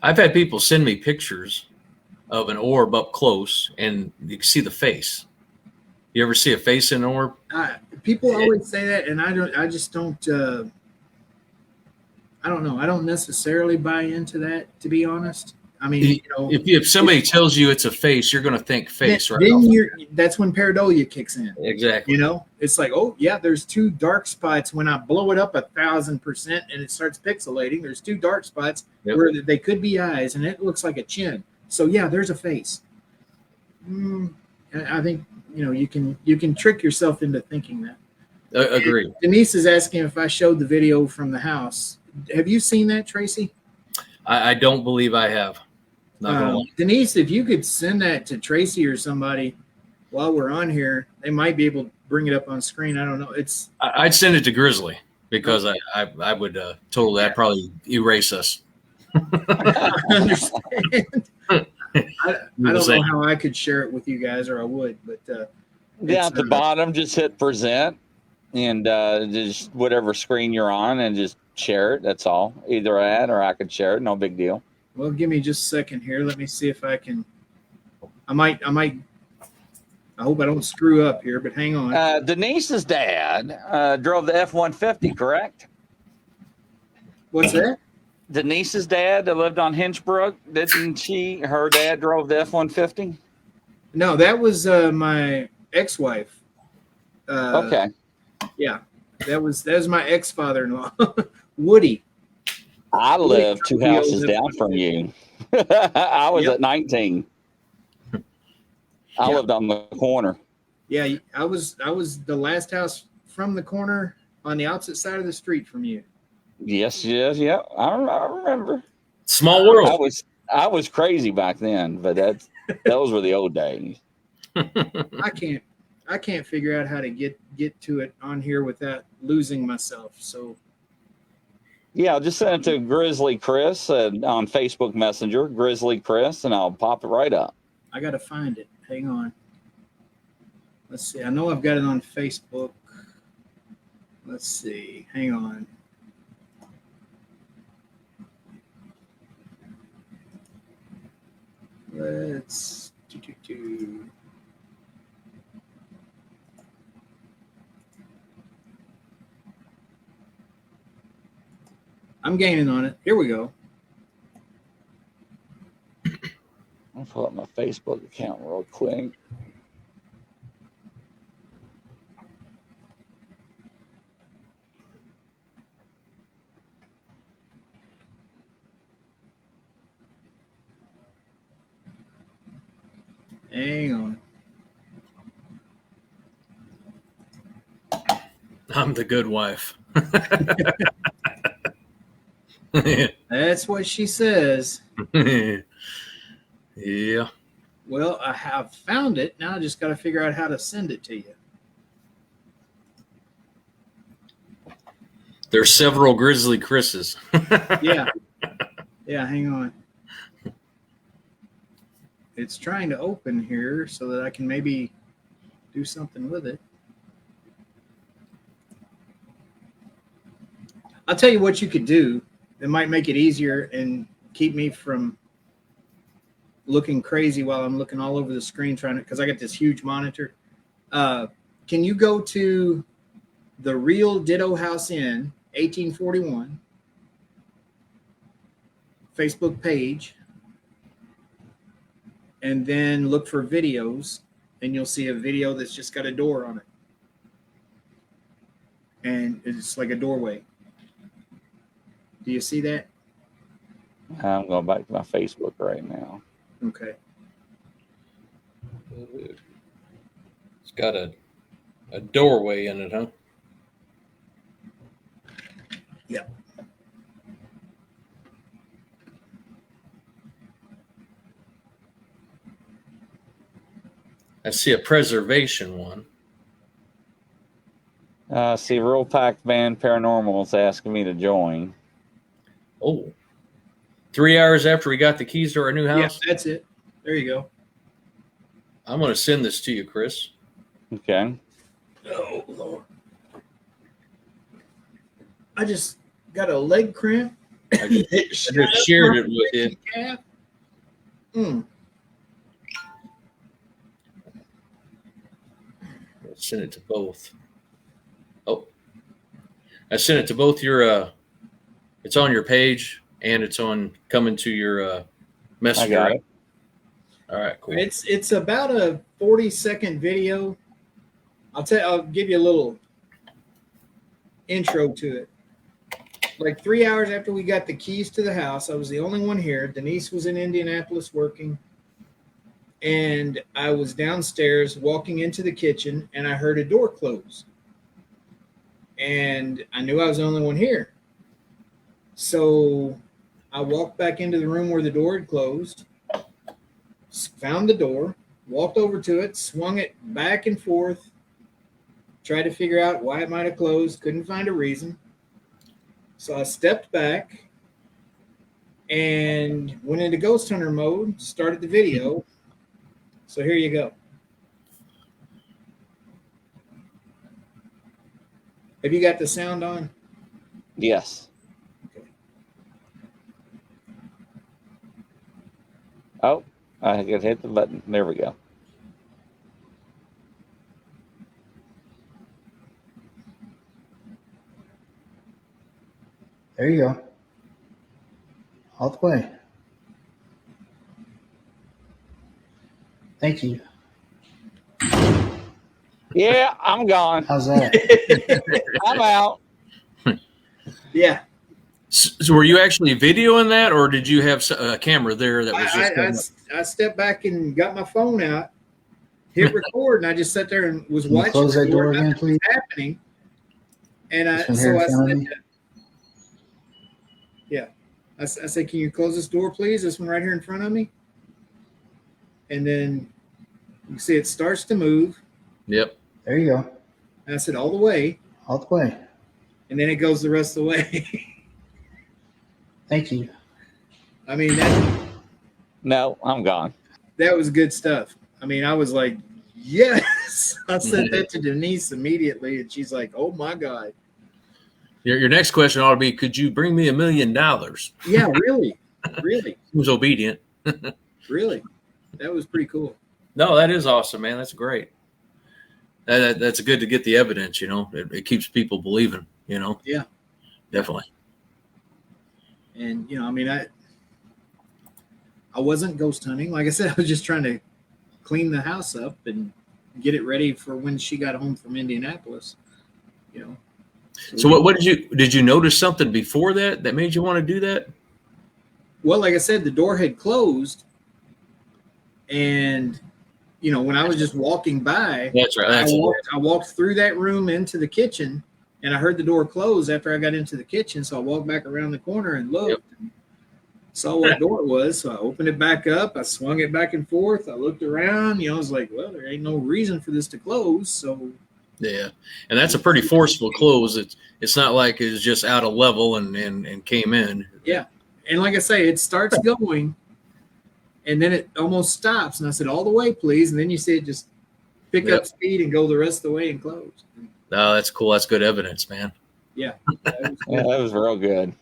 I've had people send me pictures of an orb up close, and you can see the face. You ever see a face in an orb? People always say that, and I just don't. I don't know. I don't necessarily buy into that, to be honest. I mean, if somebody tells you it's a face, you're going to think face, right? Then that's when pareidolia kicks in. Exactly. It's like, oh yeah, there's two dark spots when I blow it up 1,000% and it starts pixelating. There's two dark spots where they could be eyes, and it looks like a chin. So yeah, there's a face. I think you can trick yourself into thinking that. Agree. Denise is asking if I showed the video from the house. Have you seen that, Tracy? I don't believe I have. Not gonna lie. Denise, if you could send that to Tracy or somebody while we're on here, they might be able to bring it up on screen. I don't know. I'd send it to Grizzly because I would totally. I'd probably erase us. I understand. I don't know how I could share it with you guys, or I would, but down at the bottom, just hit present, and just whatever screen you're on, and just share it. That's all. Either ad or I could share it. No big deal. Well, give me just a second here. Let me see if I can. I might. I hope I don't screw up here, but hang on. Denise's dad drove the F-150, correct? What's that? Denise's dad that lived on Hingebrook, didn't she? Her dad drove the F-150? No, that was my ex-wife. Okay. Yeah, that was my ex-father-in-law, Woody. I live 2 houses down from you. I was at 19. I lived on the corner. Yeah, I was the last house from the corner on the opposite side of the street from you. Yes, yeah. I remember. Small world. I was crazy back then, but those were the old days. I can't figure out how to get to it on here without losing myself. So yeah, I'll just send it to Grizzly Chris on Facebook Messenger, Grizzly Chris, and I'll pop it right up. I gotta find it. Hang on. Let's see. I know I've got it on Facebook. Let's see. Hang on. Let's do. I'm gaining on it. Here we go. I'll pull up my Facebook account real quick. Hang on. I'm the good wife. Hey, That's what she says. Yeah. Well, I have found it. Now I just got to figure out how to send it to you. There's several Grizzly Chris's. Yeah. Yeah, hang on. It's trying to open here so that I can maybe do something with it. I'll tell you what you could do that might make it easier and keep me from looking crazy while I'm looking all over the screen trying to, because I got this huge monitor. Can you go to the Real Ditto House Inn, 1841 Facebook page, and then look for videos, and you'll see a video that's just got a door on it. And it's like a doorway. Do you see that? I'm going back to my Facebook right now. Okay. It's got a doorway in it, huh? Yeah. I see a preservation one. See, Real Pac-Man Paranormal is asking me to join. Oh. 3 hours after we got the keys to our new house? Yeah, that's it. There you go. I'm going to send this to you, Chris. Okay. Oh, Lord. I just got a leg cramp. I just shared it with you. Let's send it to both. Oh. I sent it to both your, it's on your page and it's on coming to your messenger. I got it. All right, cool. It's about a 40-second video. I'll give you a little intro to it. Like 3 hours after we got the keys to the house, I was the only one here. Denise was in Indianapolis working. And I was downstairs walking into the kitchen and I heard a door close. And I knew I was the only one here. So I walked back into the room where the door had closed, found the door, walked over to it, swung it back and forth, tried to figure out why it might have closed, couldn't find a reason. So I stepped back and went into ghost hunter mode, started the video. So here you go. Have you got the sound on? Yes. Okay. Oh, I could hit the button. There we go. There you go. All the way. Thank you. Yeah, I'm gone. How's that? I'm out. Yeah. So were you actually videoing that, or did you have a camera there that was just? I stepped back and got my phone out, hit record, and I just sat there and was watching. Close that door again, please. Happening. And I said, yeah, I said, can you close this door, please? This one right here in front of me. And then you see it starts to move. Yep. There you go. And I said, all the way. All the way. And then it goes the rest of the way. Thank you. I mean, No, I'm gone. that was good stuff. I mean, I was like, yes. I sent that to Denise immediately, and she's like, oh, my God. Your next question ought to be, could you bring me $1 million? Yeah, really. Really. He was obedient. Really. That was pretty cool. No, that is awesome, man. That's great. That's good to get the evidence, you know. It keeps people believing, you know. Yeah. Definitely. And, you know, I mean, I wasn't ghost hunting. Like I said, I was just trying to clean the house up and get it ready for when she got home from Indianapolis, you know. So what did you notice something before that made you want to do that? Well, like I said, the door had closed, and you know, when I was just walking by, that's right. I walked through that room into the kitchen, and I heard the door close after I got into the kitchen. So I walked back around the corner and looked. Yep. And saw what door it was. So I opened it back up. I swung it back and forth. I looked around. I was like, well, there ain't no reason for this to close. So yeah, and that's a pretty forceful close. It's not like it's just out of level and came in. Yeah, and like I say, it starts going, and then it almost stops. And I said, all the way, please. And then you see it just pick up speed and go the rest of the way and close. No, that's cool. That's good evidence, man. Yeah, That was real good.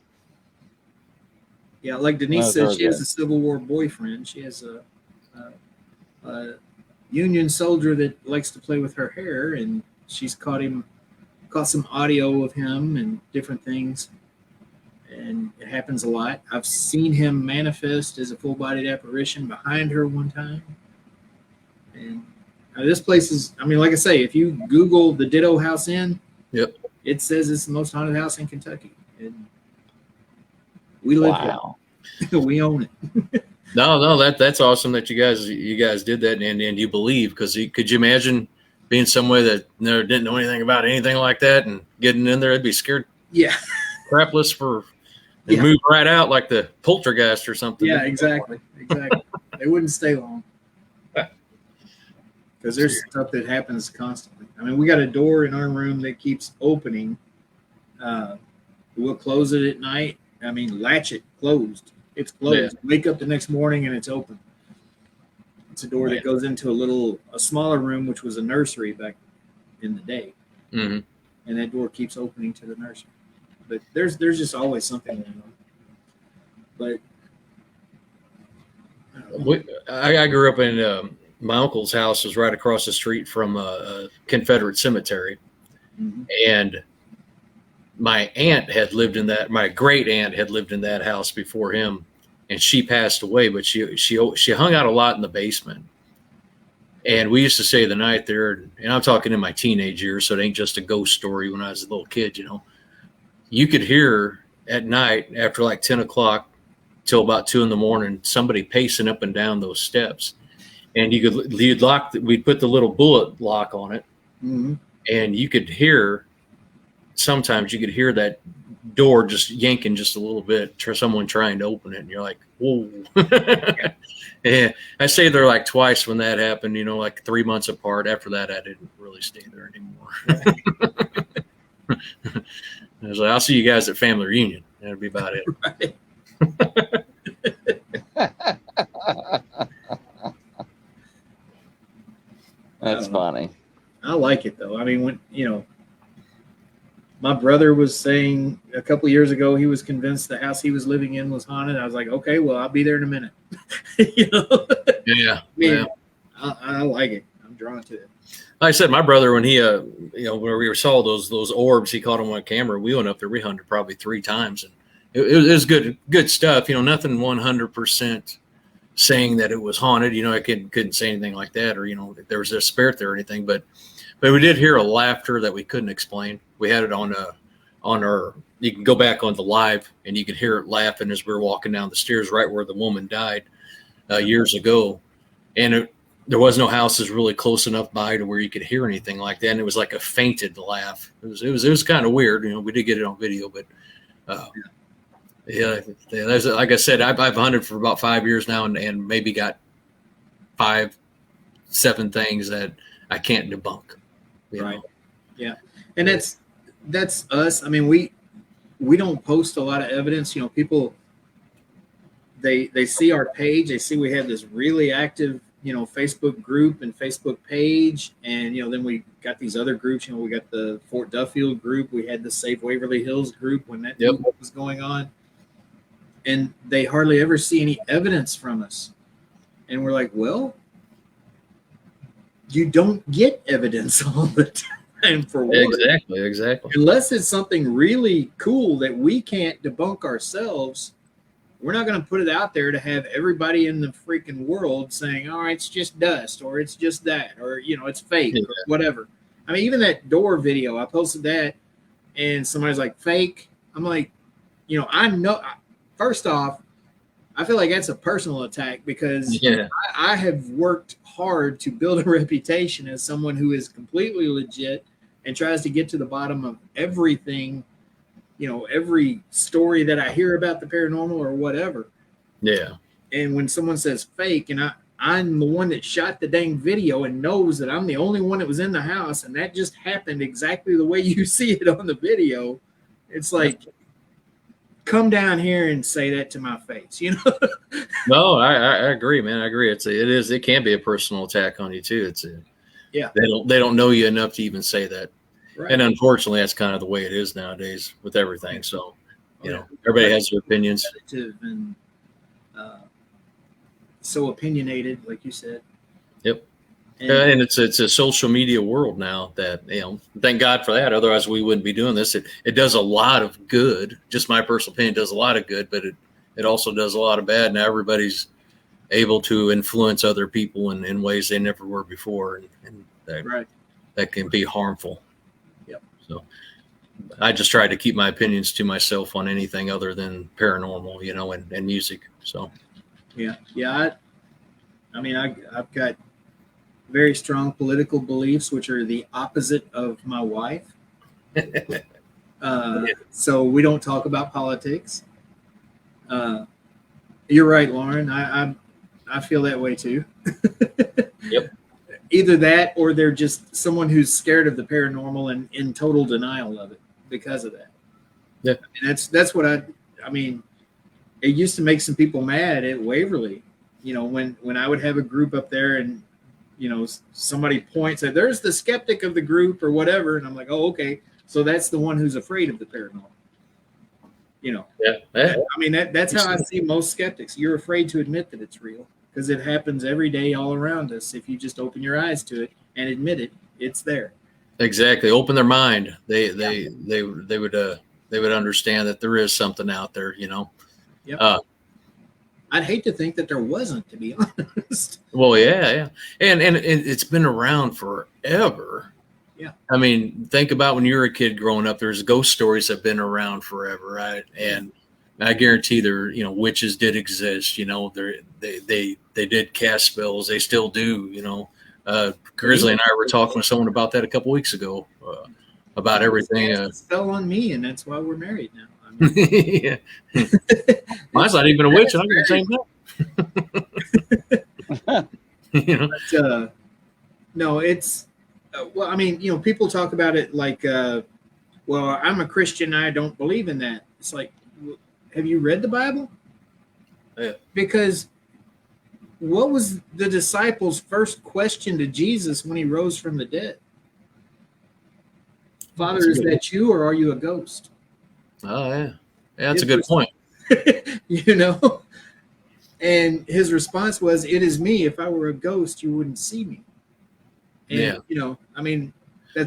Yeah, like Denise said, she has good. a Civil War boyfriend. She has a Union soldier that likes to play with her hair, and she's caught some audio of him and different things. And it happens a lot. I've seen him manifest as a full-bodied apparition behind her one time. And this place is, I mean, like I say, if you Google the Ditto House Inn, Yep. it says it's the most haunted house in Kentucky. And we live here. We own it. No, that's awesome that you guys did that and you believe, because could you imagine being somewhere that never didn't know anything about anything like that and getting in there? I'd be scared Yeah. crapless and move right out like the poltergeist or something. Yeah, exactly. They wouldn't stay long. Because there's stuff that happens constantly. I mean, we got a door in our room that keeps opening. We'll close it at night. I mean, latch it closed. It's closed. Yeah. Wake up the next morning and it's open. It's a door that goes into a smaller room, which was a nursery back in the day. Mm-hmm. And that door keeps opening to the nursery. But there's just always something going on. But I grew up in my uncle's house was right across the street from a Confederate cemetery. Mm-hmm. And my aunt had lived in that, my great aunt had lived in that house before him, and she passed away, but she hung out a lot in the basement. And we used to stay the night there, and I'm talking in my teenage years, so it ain't just a ghost story when I was a little kid, You could hear at night after like 10 o'clock till about 2 a.m, somebody pacing up and down those steps. And we'd put the little bullet lock on it, mm-hmm. and sometimes you could hear that door just yanking just a little bit, someone trying to open it, and you're like, whoa. Yeah, I stayed there like twice when that happened, like 3 months apart. After that, I didn't really stay there anymore. I was like, I'll see you guys at family reunion. That'd be about it. Right. That's funny. I like it though. I mean, when my brother was saying a couple years ago he was convinced the house he was living in was haunted. I was like, okay, well, I'll be there in a minute. Yeah. I like it. I'm drawn to it. Like I said, my brother, when he where we saw those orbs, he caught them on camera. We went up there, we hunted probably 3 times, and it was good stuff. Nothing 100% saying that it was haunted. I couldn't say anything like that, or if there was a spirit there or anything. But we did hear a laughter that we couldn't explain. We had it on our. You can go back on the live, and you could hear it laughing as we were walking down the stairs, right where the woman died years ago, and there was no houses really close enough by to where you could hear anything like that. And it was like a fainted laugh. It was kind of weird. We did get it on video, but yeah, like I said, I've hunted for about 5 years now, and maybe got 5-7 things that I can't debunk. Right. Yeah. And that's us. I mean, we don't post a lot of evidence. People, they see our page, they see we have this really active, Facebook group and Facebook page. And, then we got these other groups, we got the Fort Duffield group. We had the Safe Waverly Hills group when that was going on. And they hardly ever see any evidence from us. And we're like, well, you don't get evidence all the time for what? Exactly. Unless it's something really cool that we can't debunk ourselves, we're not going to put it out there to have everybody in the freaking world saying, all right, it's just dust, or it's just that, or, it's fake, or whatever. I mean, even that door video, I posted that, and somebody's like, fake. I'm like, I know. First off, I feel like that's a personal attack because I have worked hard to build a reputation as someone who is completely legit and tries to get to the bottom of everything, every story that I hear about the paranormal or whatever. Yeah. And when someone says fake, and I'm the one that shot the dang video and knows that I'm the only one that was in the house, and that just happened exactly the way you see it on the video, it's like, come down here and say that to my face, you know? No, I agree, man. I agree. It can be a personal attack on you too. Yeah. They don't know you enough to even say that. Right. And unfortunately, that's kind of the way it is nowadays with everything. So, everybody has their opinions. And so opinionated, like you said. Yep. And it's a social media world now that, thank God for that. Otherwise, we wouldn't be doing this. It does a lot of good. Just my personal opinion, does a lot of good, but it also does a lot of bad. Now everybody's able to influence other people in ways they never were before. And that can be harmful. Yep. So I just try to keep my opinions to myself on anything other than paranormal, and music. So. Yeah. I've got very strong political beliefs, which are the opposite of my wife. So we don't talk about politics. You're right, Lauren. I feel that way too. Yep. Either that, or they're just someone who's scared of the paranormal and in total denial of it because of that. Yeah. And that's what I mean. It used to make some people mad at Waverly, when I would have a group up there and, somebody points at, there's the skeptic of the group or whatever. And I'm like, oh, okay. So that's the one who's afraid of the paranormal. Yeah. I mean, that's how I see most skeptics. You're afraid to admit that it's real because it happens every day all around us. If you just open your eyes to it and admit it, it's there. Exactly. Open their mind. They would understand that there is something out there, Yep. I'd hate to think that there wasn't, to be honest. Well, yeah. And it's been around forever. Yeah. I mean, think about when you were a kid growing up, there's ghost stories that have been around forever, right? And I guarantee witches did exist, they did cast spells. They still do, Grizzly and I were talking with someone about that a couple weeks ago, about everything. Spell on me, and that's why we're married now. Yeah. Mine's not even a witch, and I'm the same thing. But, no, it's well, I mean, people talk about it like, well, I'm a Christian, I don't believe in that. It's like, have you read the Bible? Yeah. Because what was the disciples' first question to Jesus when he rose from the dead? Father, is that you, or are you a ghost? Oh, yeah. That's a good point. And his response was, it is me. If I were a ghost, you wouldn't see me. And, I mean,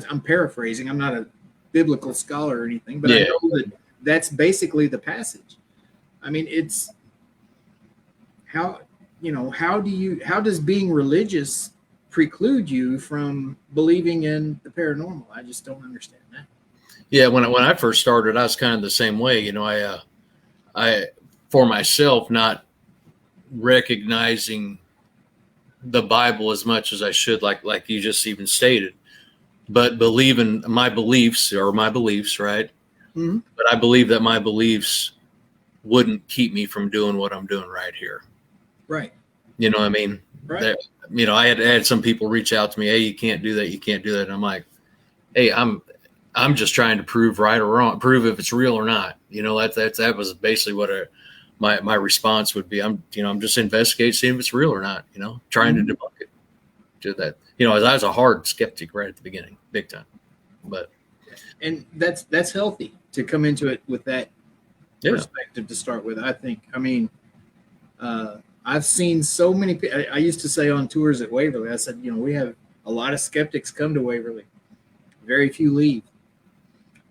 I'm paraphrasing. I'm not a biblical scholar or anything, but I know that that's basically the passage. I mean, it's how does being religious preclude you from believing in the paranormal? I just don't understand that. Yeah, when I first started, I was kind of the same way. I for myself, not recognizing the Bible as much as I should, like you just even stated, but believe in my beliefs, right? Mm-hmm. But I believe that my beliefs wouldn't keep me from doing what I'm doing right here. Right. You know what I mean? Right. I had some people reach out to me, hey, you can't do that. You can't do that. And I'm like, hey, I'm just trying to prove right or wrong, prove if it's real or not. That was basically what my response would be. I'm just investigating, seeing if it's real or not, trying to debunk it. Do that. I was a hard skeptic right at the beginning, big time. But and that's healthy to come into it with that perspective to start with. I think. I mean, I've seen so many. I used to say on tours at Waverly, I said, we have a lot of skeptics come to Waverly, very few leave,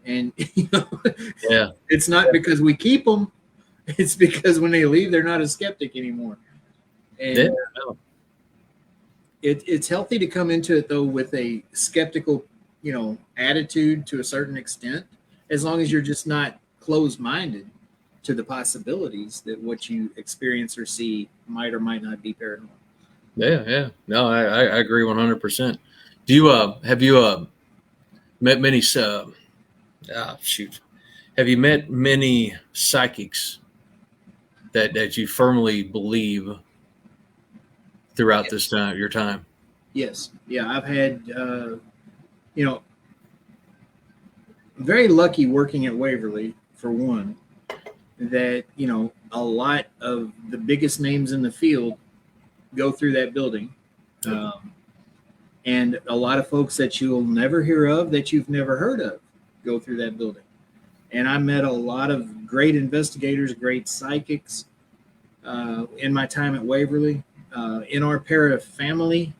and it's not because we keep them. It's because when they leave, they're not a skeptic anymore. And it's healthy to come into it though with a skeptical, attitude to a certain extent, as long as you're just not closed-minded to the possibilities that what you experience or see might or might not be paranormal. Yeah. No, I agree 100%. Do you have you met many have you met many psychics that you firmly believe throughout this time, your time. Yes. Yeah. I've had, very lucky working at Waverly, for one, that, a lot of the biggest names in the field go through that building. And a lot of folks that you'll never hear of, that you've never heard of, go through that building. And I met a lot of great investigators, great psychics in my time at Waverly. In our para family,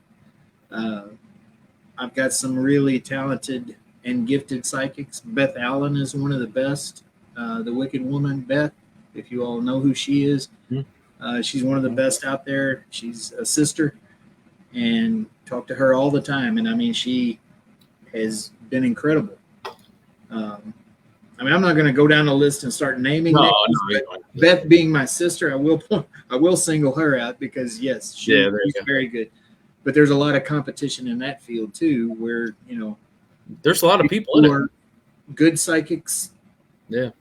I've got some really talented and gifted psychics. Beth Allen is one of the best. The Wicked Woman, Beth, if you all know who she is. She's one of the best out there. She's a sister, and talk to her all the time. And I mean, she has been incredible. I'm not going to go down the list and start naming names, but Beth being my sister, I will single her out because yes, she's very good. But there's a lot of competition in that field too, where there's a lot of people who are good psychics. Yeah.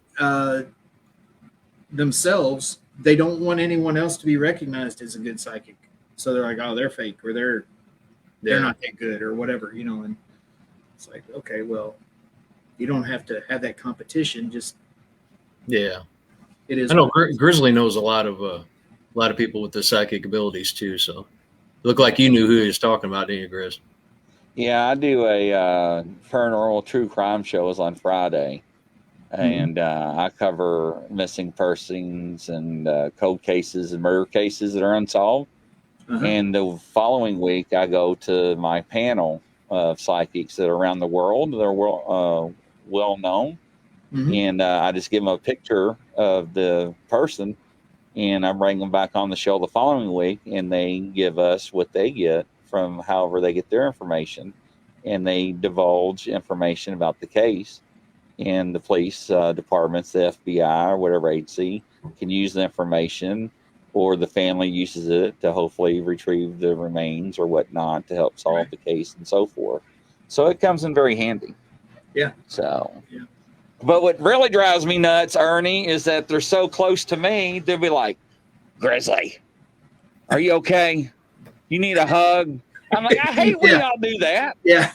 Themselves, they don't want anyone else to be recognized as a good psychic, so they're like, oh, they're fake, or they're not that good, or whatever, And it's like, okay, well, you don't have to have that competition. Just it is. I know Grizzly knows a lot of people with the psychic abilities too. So, look like you knew who he was talking about, didn't you, Grizz? Yeah, I do a paranormal true crime shows on Friday, and I cover missing persons and cold cases and murder cases that are unsolved. And the following week, I go to my panel of psychics that are around the world. They're well known, and I just give them a picture of the person, and I bring them back on the show the following week, and they give us what they get from however they get their information, and they divulge information about the case, and the police departments, the FBI or whatever agency can use the information, or the family uses it to hopefully retrieve the remains or whatnot to help solve the case and so forth. So it comes in very handy. Yeah. But what really drives me nuts, Ernie, is that they're so close to me. They'll be like, Grizzly, are you okay? You need a hug? I'm like, I hate when y'all do that. Yeah.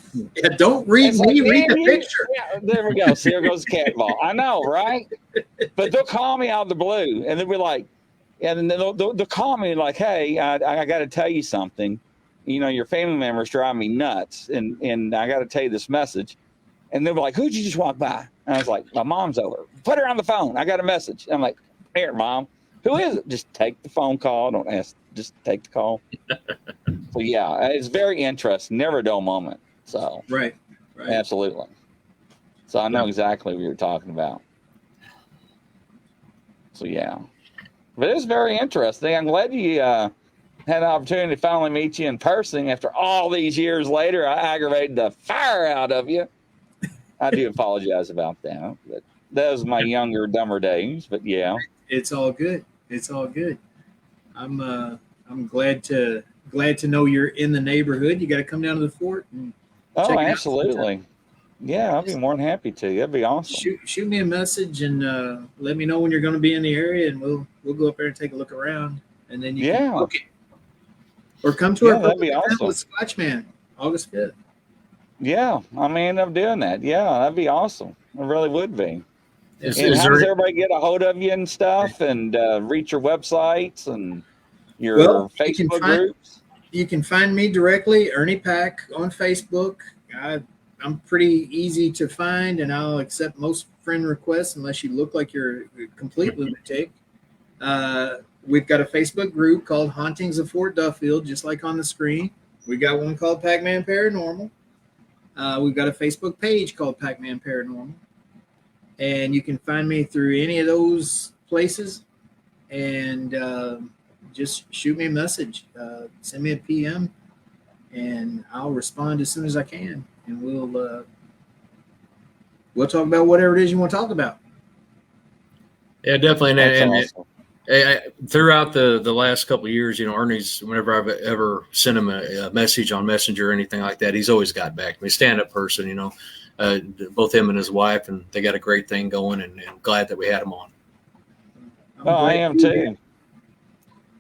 Don't read me, read the picture. Yeah, there we go. See, there goes the cat ball. I know, right? But they'll call me out of the blue, and they'll be like, and then they'll call me like, hey, I got to tell you something. Your family members drive me nuts, and I got to tell you this message. And they'll be like, who'd you just walk by? And I was like, my mom's over. Put her on the phone. I got a message. I'm like, here, Mom. Who is it? Just take the phone call. Don't ask. Just take the call. So, yeah, it's very interesting. Never a dull moment. So, right. Absolutely. So I know exactly what you're talking about. So, yeah. But it's very interesting. I'm glad you had an opportunity to finally meet you in person. After all these years later, I aggravated the fire out of you. I do apologize about that. But that was my younger, dumber days. But yeah, it's all good. It's all good. I'm glad to know you're in the neighborhood. You got to come down to the fort. And absolutely. Yeah, I'll be more than happy to. That'd be awesome. Shoot me a message and let me know when you're going to be in the area, and we'll go up there and take a look around, and then you can book it. Or come to our that'd be awesome. With Scotchman, August 5th. Yeah, I may end up doing that. Yeah, that'd be awesome. It really would be. Is how does everybody get a hold of you and stuff, and reach your websites and your Facebook groups? You can find me directly, Ernie Pack, on Facebook. I'm pretty easy to find, and I'll accept most friend requests unless you look like you're a complete lunatic. We've got a Facebook group called Hauntings of Fort Duffield, just like on the screen. We've got one called Pac-Man Paranormal. We've got a Facebook page called Pac-Man Paranormal. And you can find me through any of those places. And just shoot me a message. Send me a PM, and I'll respond as soon as I can. And we'll talk about whatever it is you want to talk about. Yeah, definitely. And awesome. Throughout the last couple of years, Ernie's, whenever I've ever sent him a message on Messenger or anything like that, he's always got back to me. Stand-up person, both him and his wife, and they got a great thing going, and glad that we had him on. I am too.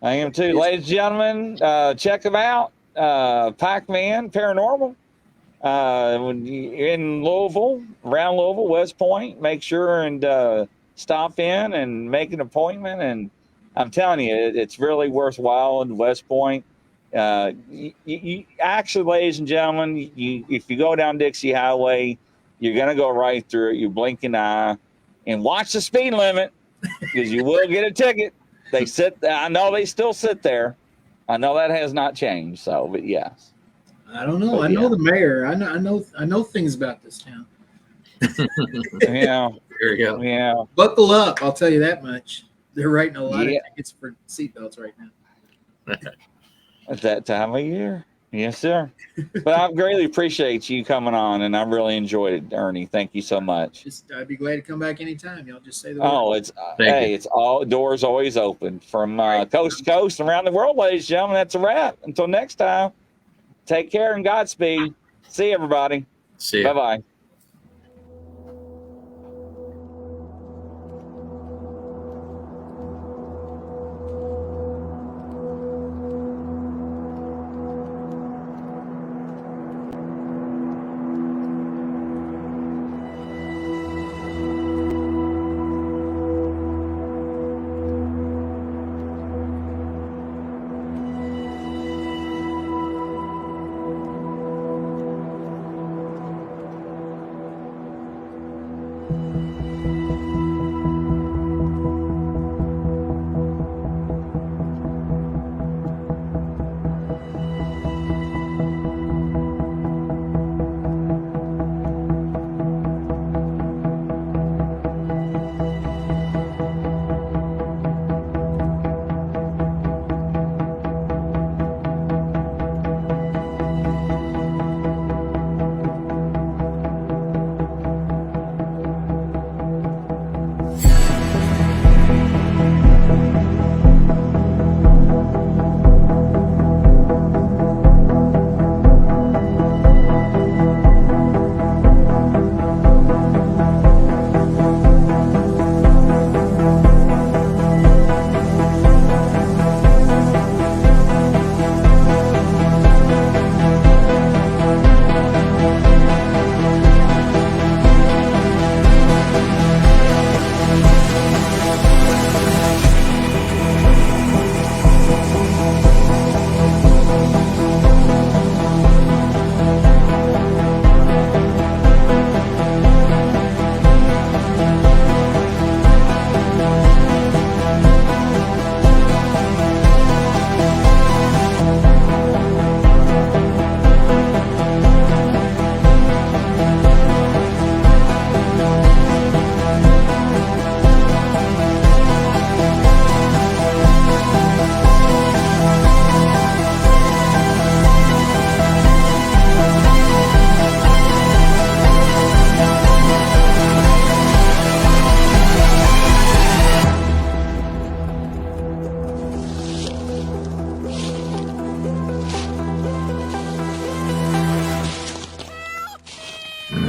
I am too. Ladies and gentlemen, check them out. Pac-Man Paranormal. When you're in Louisville, around Louisville, West Point, make sure and stop in and make an appointment. And I'm telling you, it's really worthwhile in West Point. You actually, ladies and gentlemen, if you go down Dixie Highway, you're going to go right through it. You blink an eye and watch the speed limit because you will get a ticket. They sit. I know they still sit there. I know that has not changed. So, but yes. I don't know. But I know yeah. the mayor. I know things about this town. Yeah. There you go. Yeah. Buckle up. I'll tell you that much. They're writing a lot of Yeah. tickets for seatbelts right now. At that time of year. Yes, sir. But I greatly appreciate you coming on, and I really enjoyed it, Ernie. Thank you so much. I'd be glad to come back anytime. Y'all just say the word. Oh, it's Thank you. it's all doors always open from coast to coast and around the world, ladies and gentlemen. That's a wrap. Until next time, take care and Godspeed. See everybody. See ya. Bye bye.